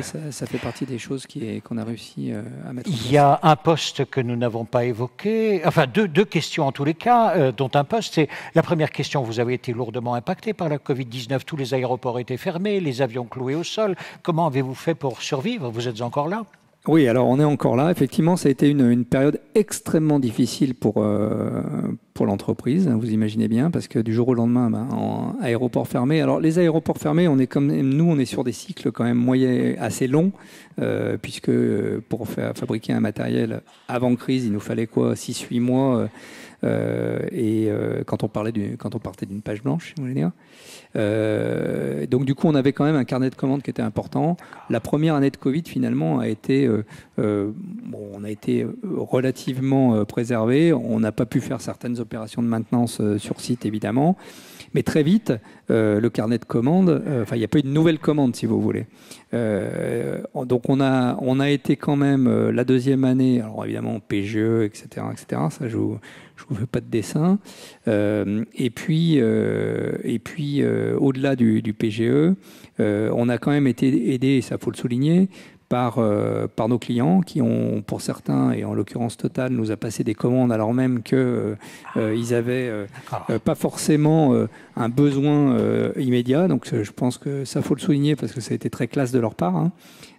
ça fait partie des choses qu'on a réussi à mettre en place. Il y a un poste que nous n'avons pas évoqué, enfin deux questions en tous les cas, dont un poste, c'est la première question, vous avez été lourdement impacté par la Covid-19, tous les aéroports étaient fermés, les avions cloués au sol. Comment avez-vous fait pour survivre? Vous êtes encore là? Oui, alors on est encore là. Effectivement, ça a été une période extrêmement difficile pour l'entreprise, vous imaginez bien, parce que du jour au lendemain, en aéroport fermé. Alors les aéroports fermés, on est sur des cycles quand même moyens assez longs, puisque pour fabriquer un matériel avant crise, il nous fallait 6-8 mois. Quand on partait d'une page blanche, si vous voulez dire. Donc du coup, on avait quand même un carnet de commandes qui était important. La première année de Covid, finalement, on a été relativement préservé. On n'a pas pu faire certaines opérations de maintenance sur site, évidemment. Mais très vite, le carnet de commandes, il n'y a pas eu de nouvelles commandes, si vous voulez. Donc on a été quand même la deuxième année, alors évidemment PGE, etc., ça je vous fais pas de dessin. Et puis au-delà du PGE, on a quand même été aidé, et ça faut le souligner, par nos clients qui ont, pour certains, et en l'occurrence Total, nous a passé des commandes alors même qu'ils avaient pas forcément un besoin immédiat. Donc je pense que ça faut le souligner parce que ça a été très classe de leur part. Hein.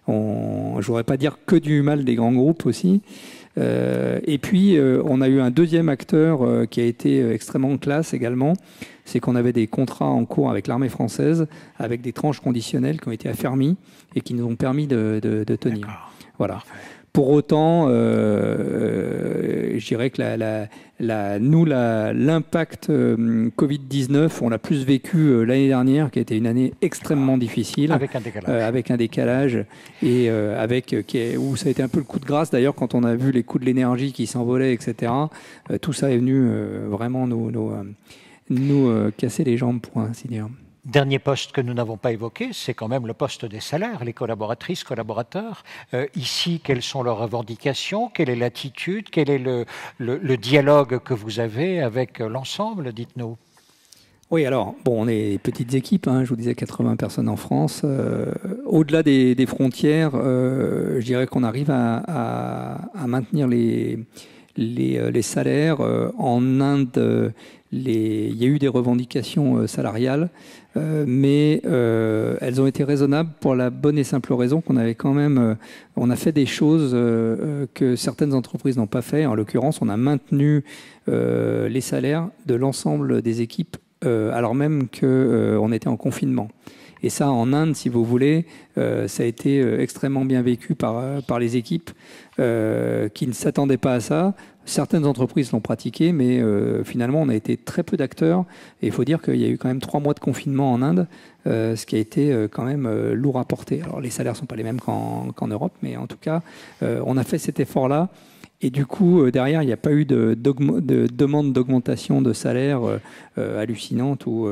Je ne voudrais pas dire que du mal des grands groupes aussi. Et puis on a eu un deuxième acteur qui a été extrêmement classe également, c'est qu'on avait des contrats en cours avec l'armée française avec des tranches conditionnelles qui ont été affermies et qui nous ont permis de tenir. Voilà. Parfait. Pour autant, je dirais que l'impact Covid-19, on l'a plus vécu l'année dernière, qui a été une année extrêmement difficile. Avec un décalage. Avec un décalage. Et où ça a été un peu le coup de grâce, d'ailleurs, quand on a vu les coûts de l'énergie qui s'envolaient, etc. Tout ça est venu vraiment nous casser les jambes, pour ainsi dire. Dernier poste que nous n'avons pas évoqué, c'est quand même le poste des salaires, les collaboratrices, collaborateurs. Ici, quelles sont leurs revendications? Quelle est l'attitude? Quel est le dialogue que vous avez avec l'ensemble? Dites-nous. Oui, alors, on est petites équipes, hein, je vous disais 80 personnes en France. Au-delà des frontières, je dirais qu'on arrive à maintenir les salaires. En Inde, il y a eu des revendications salariales, mais elles ont été raisonnables pour la bonne et simple raison qu'on avait quand même, on a fait des choses que certaines entreprises n'ont pas fait. En l'occurrence, on a maintenu les salaires de l'ensemble des équipes, alors même qu'on était en confinement. Et ça, en Inde, si vous voulez, ça a été extrêmement bien vécu par les équipes qui ne s'attendaient pas à ça. Certaines entreprises l'ont pratiqué, mais finalement, on a été très peu d'acteurs. Et il faut dire qu'il y a eu quand même 3 mois de confinement en Inde, ce qui a été quand même lourd à porter. Alors, les salaires ne sont pas les mêmes qu'en Europe, mais en tout cas, on a fait cet effort-là. Et du coup, derrière, il n'y a pas eu de demande d'augmentation de salaire hallucinante ou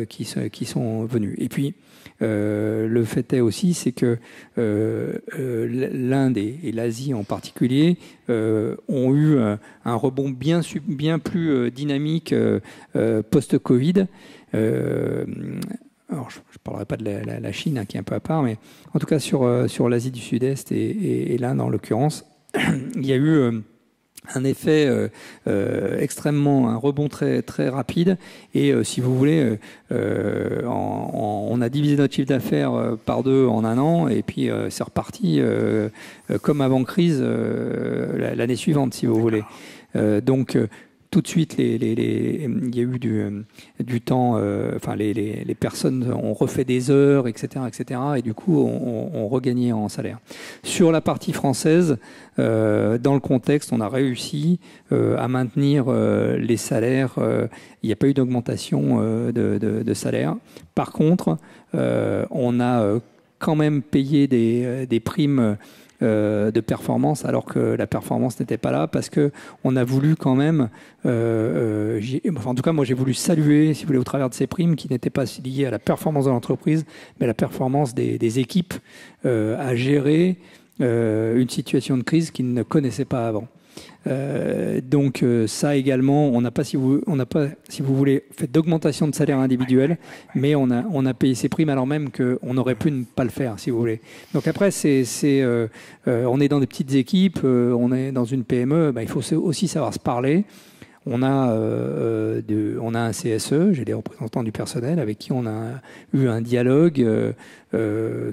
qui sont venues. Et puis, le fait est aussi, c'est que l'Inde et l'Asie en particulier ont eu un rebond bien plus dynamique post-Covid. Alors, je ne parlerai pas de la Chine, hein, qui est un peu à part, mais en tout cas sur l'Asie du Sud-Est et l'Inde en l'occurrence, il y a eu un effet extrêmement, un rebond très, très rapide. Et si vous voulez, on a divisé notre chiffre d'affaires par 2 en 1 an, et puis c'est reparti comme avant crise l'année suivante, si vous voulez. Donc tout de suite, il y a eu du temps. Enfin, les personnes ont refait des heures, etc., et du coup, on regagnait en salaire. Sur la partie française, dans le contexte, on a réussi à maintenir les salaires. Il n'y a pas eu d'augmentation de salaire. Par contre, on a quand même payé des primes de performance, alors que la performance n'était pas là, parce qu'on a voulu quand même, en tout cas moi j'ai voulu saluer, si vous voulez, au travers de ces primes, qui n'étaient pas liées à la performance de l'entreprise, mais à la performance des équipes à gérer une situation de crise qu'ils ne connaissaient pas avant. Donc ça également, on n'a pas, si vous voulez, fait d'augmentation de salaire individuel, mais on a payé ces primes alors même qu'on aurait pu ne pas le faire, si vous voulez. Donc après, on est dans des petites équipes, on est dans une PME, il faut aussi savoir se parler. On a un CSE, j'ai des représentants du personnel avec qui on a eu un dialogue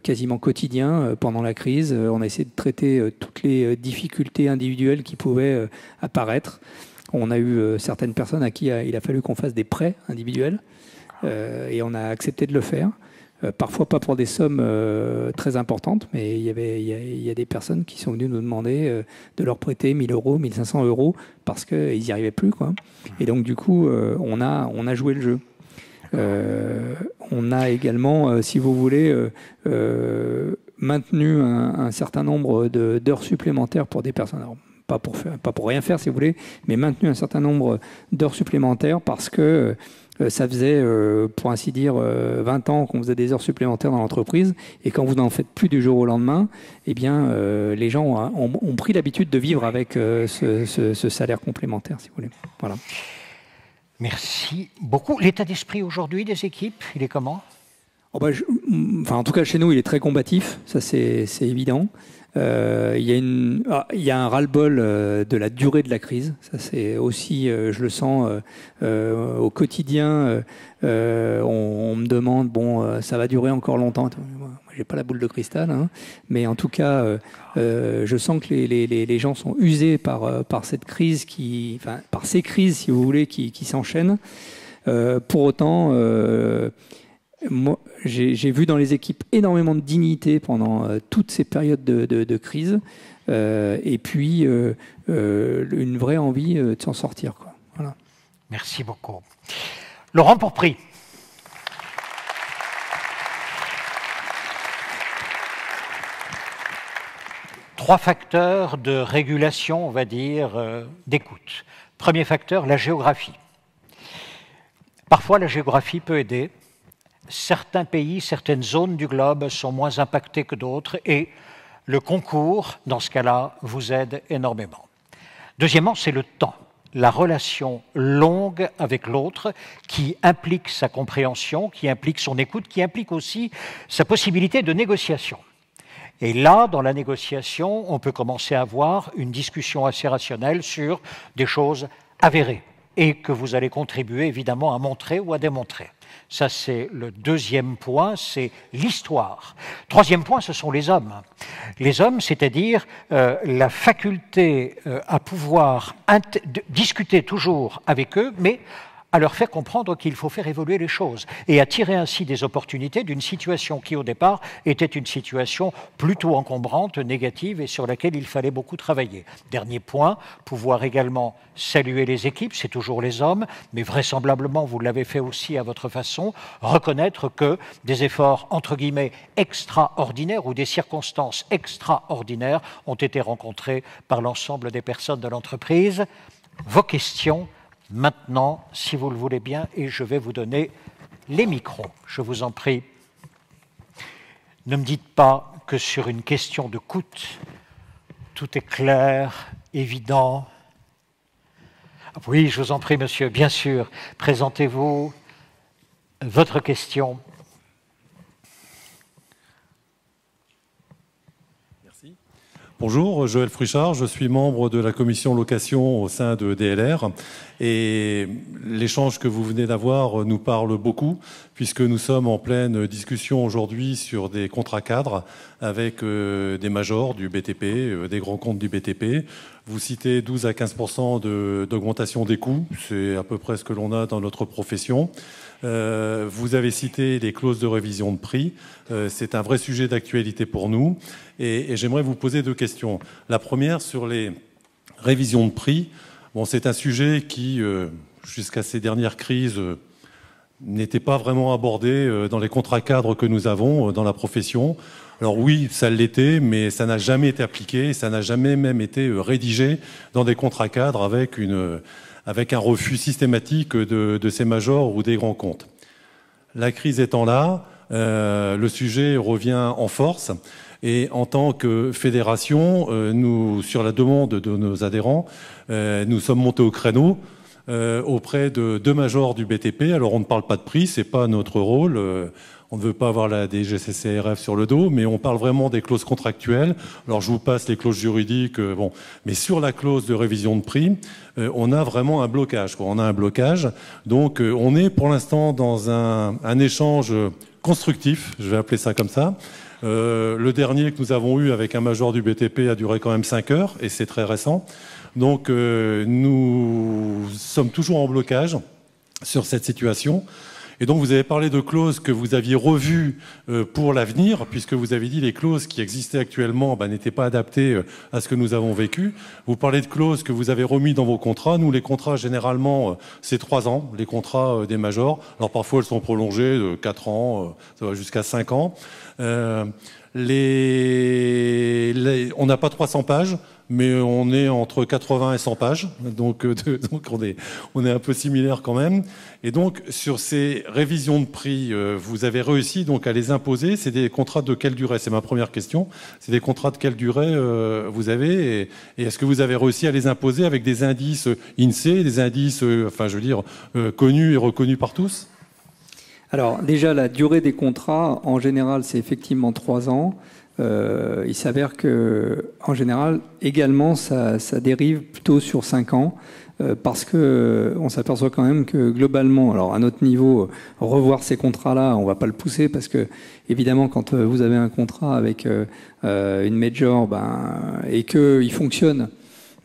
quasiment quotidien pendant la crise. On a essayé de traiter toutes les difficultés individuelles qui pouvaient apparaître. On a eu certaines personnes à qui il a fallu qu'on fasse des prêts individuels et on a accepté de le faire. Parfois pas pour des sommes très importantes, mais il y a des personnes qui sont venues nous demander de leur prêter 1 000 euros, 1 500 euros, parce qu'ils n'y arrivaient plus, quoi. Et donc du coup, on a joué le jeu. On a également, si vous voulez, maintenu un certain nombre d'heures supplémentaires pour des personnes. Alors, pas pour rien faire, si vous voulez, mais maintenu un certain nombre d'heures supplémentaires parce que ça faisait, pour ainsi dire, 20 ans qu'on faisait des heures supplémentaires dans l'entreprise. Et quand vous n'en faites plus du jour au lendemain, eh bien, les gens ont pris l'habitude de vivre avec ce salaire complémentaire, si vous voulez. Voilà. Merci beaucoup. L'état d'esprit aujourd'hui des équipes, il est comment ? En tout cas, chez nous, il est très combatif, ça c'est évident. Il y a un ras-le-bol de la durée de la crise. Ça, c'est aussi, je le sens au quotidien. On me demande, ça va durer encore longtemps. Moi, j'ai pas la boule de cristal, hein, mais en tout cas, je sens que les gens sont usés par cette crise par ces crises, si vous voulez, qui s'enchaînent. Pour autant, moi, j'ai vu dans les équipes énormément de dignité pendant toutes ces périodes de crise, et puis une vraie envie de s'en sortir, quoi. Voilà. Merci beaucoup. Laurent Pourpry. Trois facteurs de régulation, on va dire, d'écoute. Premier facteur, la géographie. Parfois, la géographie peut aider. Certains pays, certaines zones du globe sont moins impactés que d'autres et le concours, dans ce cas-là, vous aide énormément. Deuxièmement, c'est le temps, la relation longue avec l'autre qui implique sa compréhension, qui implique son écoute, qui implique aussi sa possibilité de négociation. Et là, dans la négociation, on peut commencer à avoir une discussion assez rationnelle sur des choses avérées et que vous allez contribuer évidemment à montrer ou à démontrer. Ça, c'est le deuxième point, c'est l'histoire. Troisième point, ce sont les hommes. Les hommes, c'est-à-dire la faculté à pouvoir discuter toujours avec eux, mais à leur faire comprendre qu'il faut faire évoluer les choses et à tirer ainsi des opportunités d'une situation qui, au départ, était une situation plutôt encombrante, négative et sur laquelle il fallait beaucoup travailler. Dernier point, pouvoir également saluer les équipes, c'est toujours les hommes, mais vraisemblablement, vous l'avez fait aussi à votre façon, reconnaître que des efforts, entre guillemets, extraordinaires ou des circonstances extraordinaires ont été rencontrés par l'ensemble des personnes de l'entreprise. Vos questions maintenant, si vous le voulez bien, et je vais vous donner les micros. Je vous en prie. Ne me dites pas que sur une question de coût, tout est clair, évident. Oui, je vous en prie, monsieur, bien sûr. Présentez-vous votre question. Bonjour, Joël Fruchard, je suis membre de la commission location au sein de DLR et l'échange que vous venez d'avoir nous parle beaucoup puisque nous sommes en pleine discussion aujourd'hui sur des contrats cadres avec des majors du BTP, des grands comptes du BTP. Vous citez 12 à 15% d'augmentation des coûts, c'est à peu près ce que l'on a dans notre profession. Vous avez cité les clauses de révision de prix. C'est un vrai sujet d'actualité pour nous. Et j'aimerais vous poser deux questions. La première, sur les révisions de prix. Bon, c'est un sujet qui, jusqu'à ces dernières crises, n'était pas vraiment abordé dans les contrats cadres que nous avons dans la profession. Alors oui, ça l'était, mais ça n'a jamais été appliqué, ça n'a jamais même été rédigé dans des contrats cadres avec un refus systématique de ces majors ou des grands comptes. La crise étant là, le sujet revient en force. Et en tant que fédération, nous, sur la demande de nos adhérents, nous sommes montés au créneau auprès de 2 majors du BTP. Alors on ne parle pas de prix, c'est pas notre rôle. On ne veut pas avoir la DGCCRF sur le dos, mais on parle vraiment des clauses contractuelles. Alors je vous passe les clauses juridiques, bon, mais sur la clause de révision de prix, on a vraiment un blocage. On a un blocage. Donc on est pour l'instant dans un échange constructif, je vais appeler ça comme ça. Le dernier que nous avons eu avec un major du BTP a duré quand même 5 heures, et c'est très récent. Donc nous sommes toujours en blocage sur cette situation. Et donc vous avez parlé de clauses que vous aviez revues pour l'avenir, puisque vous avez dit les clauses qui existaient actuellement n'étaient pas adaptées à ce que nous avons vécu. Vous parlez de clauses que vous avez remis dans vos contrats. Nous, les contrats, généralement, c'est 3 ans, les contrats des majors. Alors parfois, elles sont prolongées de 4 ans, ça va jusqu'à 5 ans. On n'a pas 300 pages, mais on est entre 80 et 100 pages, donc on est un peu similaire quand même. Et donc sur ces révisions de prix, vous avez réussi donc à les imposer. C'est des contrats de quelle durée? C'est ma première question. C'est des contrats de quelle durée vous avez, et est-ce que vous avez réussi à les imposer avec des indices INSEE, des indices, connus et reconnus par tous? Alors déjà, la durée des contrats, en général, c'est effectivement 3 ans. Il s'avère que, en général, également, ça dérive plutôt sur 5 ans, parce que on s'aperçoit quand même que globalement, alors à notre niveau, revoir ces contrats-là, on va pas le pousser, parce que évidemment, quand vous avez un contrat avec une major, et qu'il fonctionne,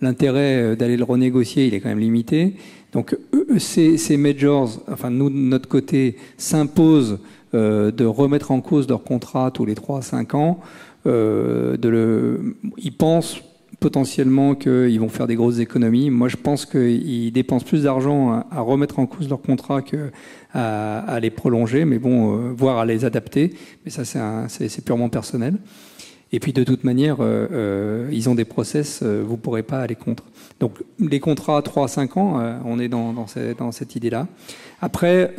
l'intérêt d'aller le renégocier, il est quand même limité. Donc ces majors, enfin nous de notre côté, s'imposent de remettre en cause leur contrat tous les 3 à 5 ans. Ils pensent potentiellement qu'ils vont faire des grosses économies. Moi, je pense qu'ils dépensent plus d'argent à remettre en cause leur contrat qu'à les prolonger, mais bon, voire à les adapter. Mais ça, c'est purement personnel. Et puis, de toute manière, ils ont des process, vous ne pourrez pas aller contre. Donc, les contrats 3 à 5 ans, on est dans cette idée-là. Après,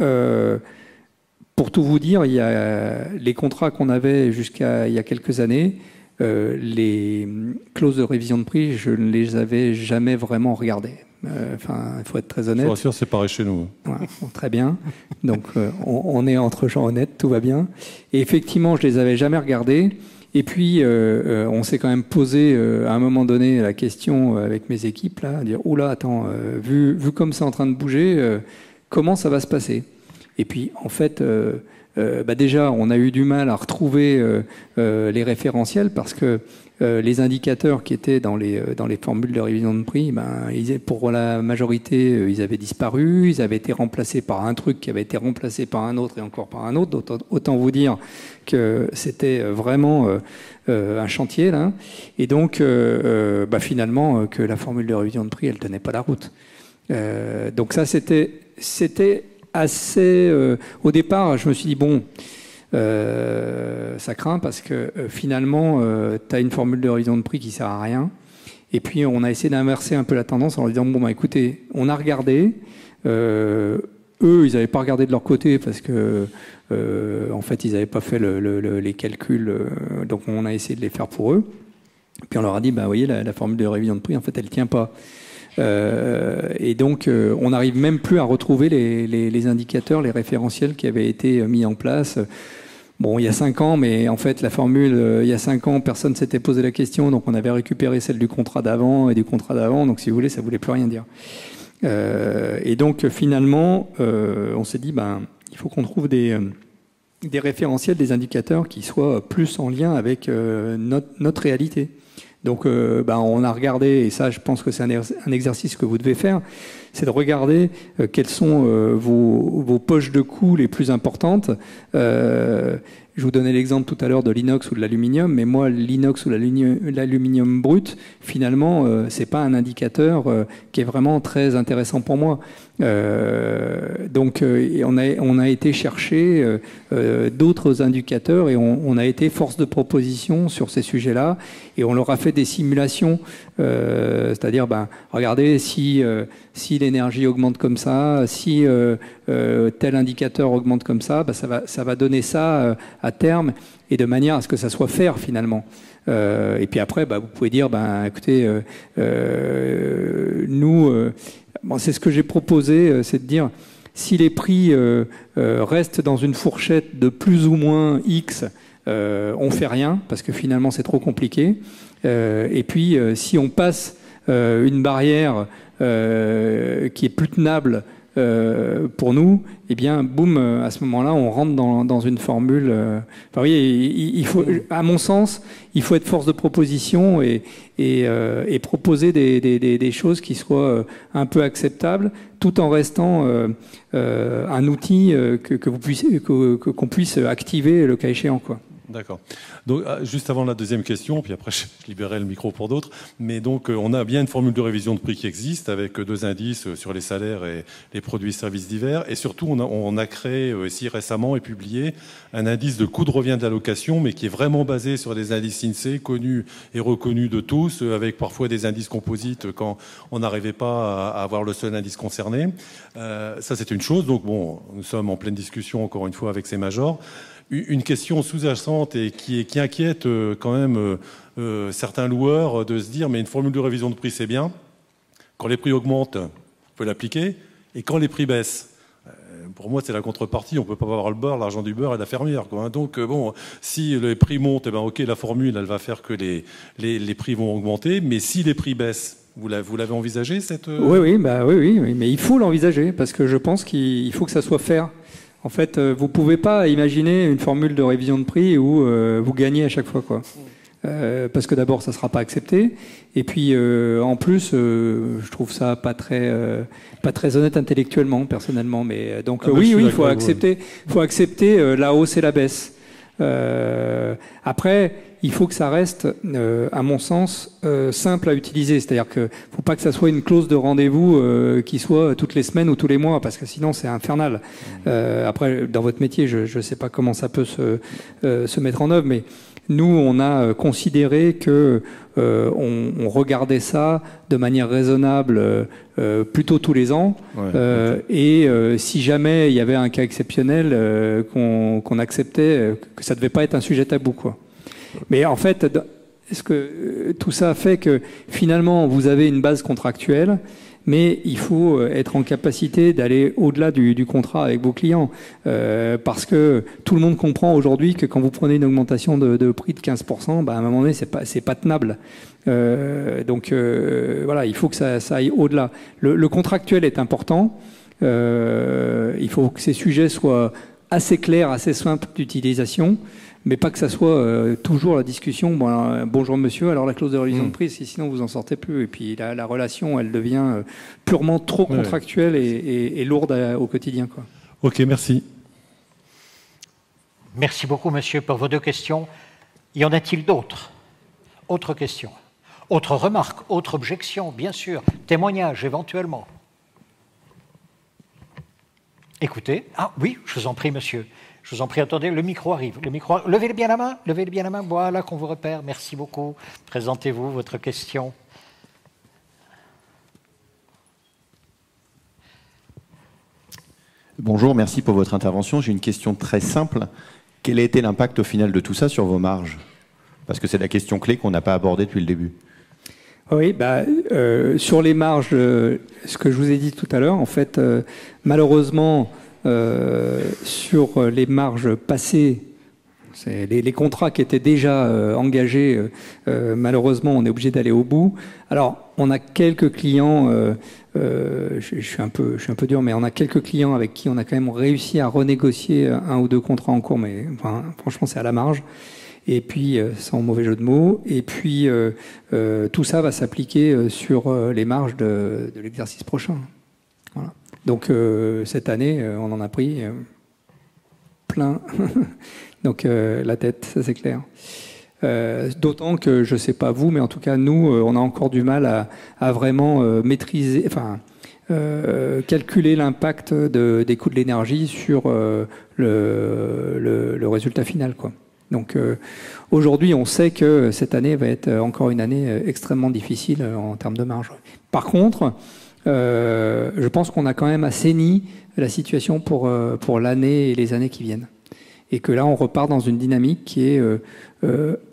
pour tout vous dire, il y a les contrats qu'on avait jusqu'à il y a quelques années, les clauses de révision de prix, je ne les avais jamais vraiment regardées. Enfin, il faut être très honnête. Je vous rassure, c'est pareil chez nous. Ouais, bon, très bien. Donc, on est entre gens honnêtes, tout va bien. Et effectivement, je les avais jamais regardées. Et puis, on s'est quand même posé à un moment donné la question avec mes équipes, là, dire oula, attends, vu comme c'est en train de bouger, comment ça va se passer? Et puis, en fait, déjà, on a eu du mal à retrouver les référentiels parce que les indicateurs qui étaient dans les formules de révision de prix, pour la majorité, ils avaient disparu, ils avaient été remplacés par un truc qui avait été remplacé par un autre et encore par un autre. Autant vous dire que c'était vraiment un chantier, là. Et donc, finalement, que la formule de révision de prix, elle tenait pas la route. Donc ça, c'était assez... au départ, je me suis dit, bon, ça craint parce que finalement, tu as une formule de révision de prix qui sert à rien. Et puis, on a essayé d'inverser un peu la tendance en leur disant, bon, écoutez, on a regardé. Eux, ils n'avaient pas regardé de leur côté parce que, en fait, ils n'avaient pas fait les calculs. Donc, on a essayé de les faire pour eux. Puis, on leur a dit, vous voyez, la formule de révision de prix, en fait, elle ne tient pas. Et donc, on n'arrive même plus à retrouver les indicateurs, les référentiels qui avaient été mis en place. Bon, il y a 5 ans, mais en fait, la formule, il y a 5 ans, personne ne s'était posé la question, donc on avait récupéré celle du contrat d'avant et du contrat d'avant, donc si vous voulez, ça ne voulait plus rien dire. Et donc, finalement, on s'est dit, il faut qu'on trouve des référentiels, des indicateurs qui soient plus en lien avec notre réalité. Donc, on a regardé, et ça, je pense que c'est un exercice que vous devez faire, c'est de regarder quelles sont vos poches de coûts les plus importantes. Je vous donnais l'exemple tout à l'heure de l'inox ou de l'aluminium, mais moi, l'inox ou l'aluminium brut, finalement, c'est pas un indicateur qui est vraiment très intéressant pour moi. Donc, on a été chercher d'autres indicateurs et on a été force de proposition sur ces sujets-là et on leur a fait des simulations, c'est-à-dire, regardez si l'énergie augmente comme ça, si tel indicateur augmente comme ça, ça va donner ça à terme et de manière à ce que ça soit fair finalement. Et puis après, vous pouvez dire, écoutez, nous, c'est ce que j'ai proposé, c'est de dire, si les prix restent dans une fourchette de plus ou moins X, on fait rien, parce que finalement c'est trop compliqué. Et puis, si on passe une barrière qui est plus tenable pour nous, eh bien, boum, à ce moment-là, on rentre dans une formule. Oui, il faut, à mon sens, il faut être force de proposition et proposer des choses qui soient un peu acceptables, tout en restant un outil qu'on puisse activer le cas échéant, quoi. D'accord. Donc, juste avant la deuxième question, puis après je libérerai le micro pour d'autres, mais donc on a bien une formule de révision de prix qui existe avec 2 indices sur les salaires et les produits et services divers, et surtout on a créé ici récemment et publié un indice de coût de revient de la location, mais qui est vraiment basé sur des indices INSEE connus et reconnus de tous, avec parfois des indices composites quand on n'arrivait pas à avoir le seul indice concerné. Ça c'est une chose, donc bon, nous sommes en pleine discussion encore une fois avec ces majors. Une question sous-jacente et qui inquiète quand même certains loueurs de se dire mais une formule de révision de prix c'est bien, quand les prix augmentent, on peut l'appliquer, et quand les prix baissent, pour moi c'est la contrepartie, on ne peut pas avoir le beurre, l'argent du beurre et la fermière, quoi. Donc bon, si les prix montent, ok, la formule elle va faire que les prix vont augmenter, mais si les prix baissent, vous l'avez envisagé cette... Oui, mais il faut l'envisager parce que je pense qu'il faut que ça soit fair. En fait, vous ne pouvez pas imaginer une formule de révision de prix où vous gagnez à chaque fois, quoi. Parce que d'abord, ça ne sera pas accepté. Et puis, en plus, je trouve ça pas très honnête intellectuellement, personnellement. Mais donc, oui, il faut accepter la hausse et la baisse. Après, il faut que ça reste, à mon sens, simple à utiliser. C'est-à-dire qu'il ne faut pas que ça soit une clause de rendez-vous qui soit toutes les semaines ou tous les mois, parce que sinon c'est infernal. Après, dans votre métier, je ne sais pas comment ça peut se mettre en œuvre, mais nous, on a considéré que on regardait ça de manière raisonnable plutôt tous les ans. Et si jamais il y avait un cas exceptionnel qu'on acceptait, que ça ne devait pas être un sujet tabou, quoi. Mais en fait, tout ça fait que finalement, vous avez une base contractuelle, mais il faut être en capacité d'aller au-delà du contrat avec vos clients. Parce que tout le monde comprend aujourd'hui que quand vous prenez une augmentation de prix de 15%, à un moment donné, c'est pas tenable. Donc voilà, il faut que ça aille au-delà. Le contractuel est important. Il faut que ces sujets soient assez clairs, assez simples d'utilisation, mais pas que ça soit toujours la discussion. Bonjour monsieur, alors la clause de révision de prix, sinon vous en sortez plus. Et puis la relation, elle devient purement trop contractuelle et lourde au quotidien, quoi. Ok, merci. Merci beaucoup monsieur pour vos 2 questions. Y en a-t-il d'autres? Autres questions? Autres remarques? Autres objections? Bien sûr. Témoignages éventuellement? Écoutez. Ah oui, je vous en prie monsieur. Je vous en prie, attendez, le micro arrive. Levez bien la main, voilà qu'on vous repère. Merci beaucoup. Présentez-vous, votre question. Bonjour, merci pour votre intervention. J'ai une question très simple. Quel a été l'impact au final de tout ça sur vos marges? Parce que c'est la question clé qu'on n'a pas abordée depuis le début. Oui, sur les marges, ce que je vous ai dit tout à l'heure, en fait, malheureusement, sur les marges passées, les contrats qui étaient déjà engagés, malheureusement, on est obligé d'aller au bout. Alors, on a quelques clients, je suis un peu dur, mais on a quelques clients avec qui on a quand même réussi à renégocier 1 ou 2 contrats en cours, mais enfin, franchement, c'est à la marge. Et puis, sans mauvais jeu de mots, et puis tout ça va s'appliquer sur les marges de l'exercice prochain. Voilà. Donc cette année, on en a pris plein donc la tête, ça c'est clair. D'autant que, je ne sais pas vous, mais en tout cas nous, on a encore du mal à vraiment maîtriser, enfin calculer l'impact des coûts de l'énergie sur le résultat final, quoi. Donc aujourd'hui, on sait que cette année va être encore une année extrêmement difficile en termes de marge. Par contre, je pense qu'on a quand même assaini la situation pour l'année et les années qui viennent. Et que là, on repart dans une dynamique qui est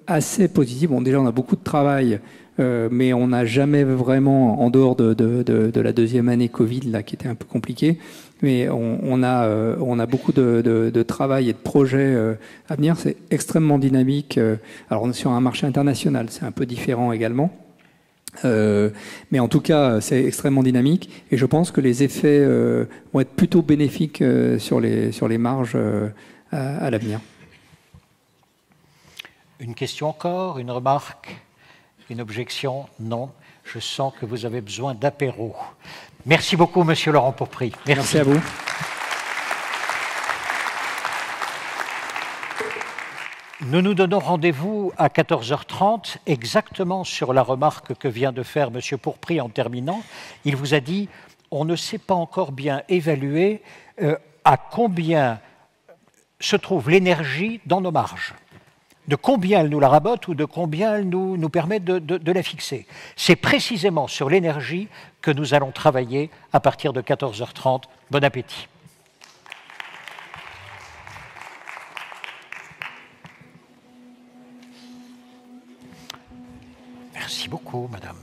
assez positive. Bon, déjà, on a beaucoup de travail, mais on n'a jamais vraiment, en dehors de la deuxième année Covid, là, qui était un peu compliquée, mais on a beaucoup de travail et de projets à venir. C'est extrêmement dynamique. Alors, on est sur un marché international, c'est un peu différent également. Mais en tout cas, c'est extrêmement dynamique et je pense que les effets vont être plutôt bénéfiques sur les marges à l'avenir. Une question encore, une remarque, une objection? Non. Je sens que vous avez besoin d'apéro. Merci beaucoup, Monsieur Laurent Pourpry. Merci à vous. Nous nous donnons rendez-vous à 14h30, exactement sur la remarque que vient de faire M. Pourpry en terminant. Il vous a dit, on ne sait pas encore bien évaluer à combien se trouve l'énergie dans nos marges, de combien elle nous la rabote ou de combien elle nous permet de la fixer. C'est précisément sur l'énergie que nous allons travailler à partir de 14h30. Bon appétit. Merci beaucoup, madame.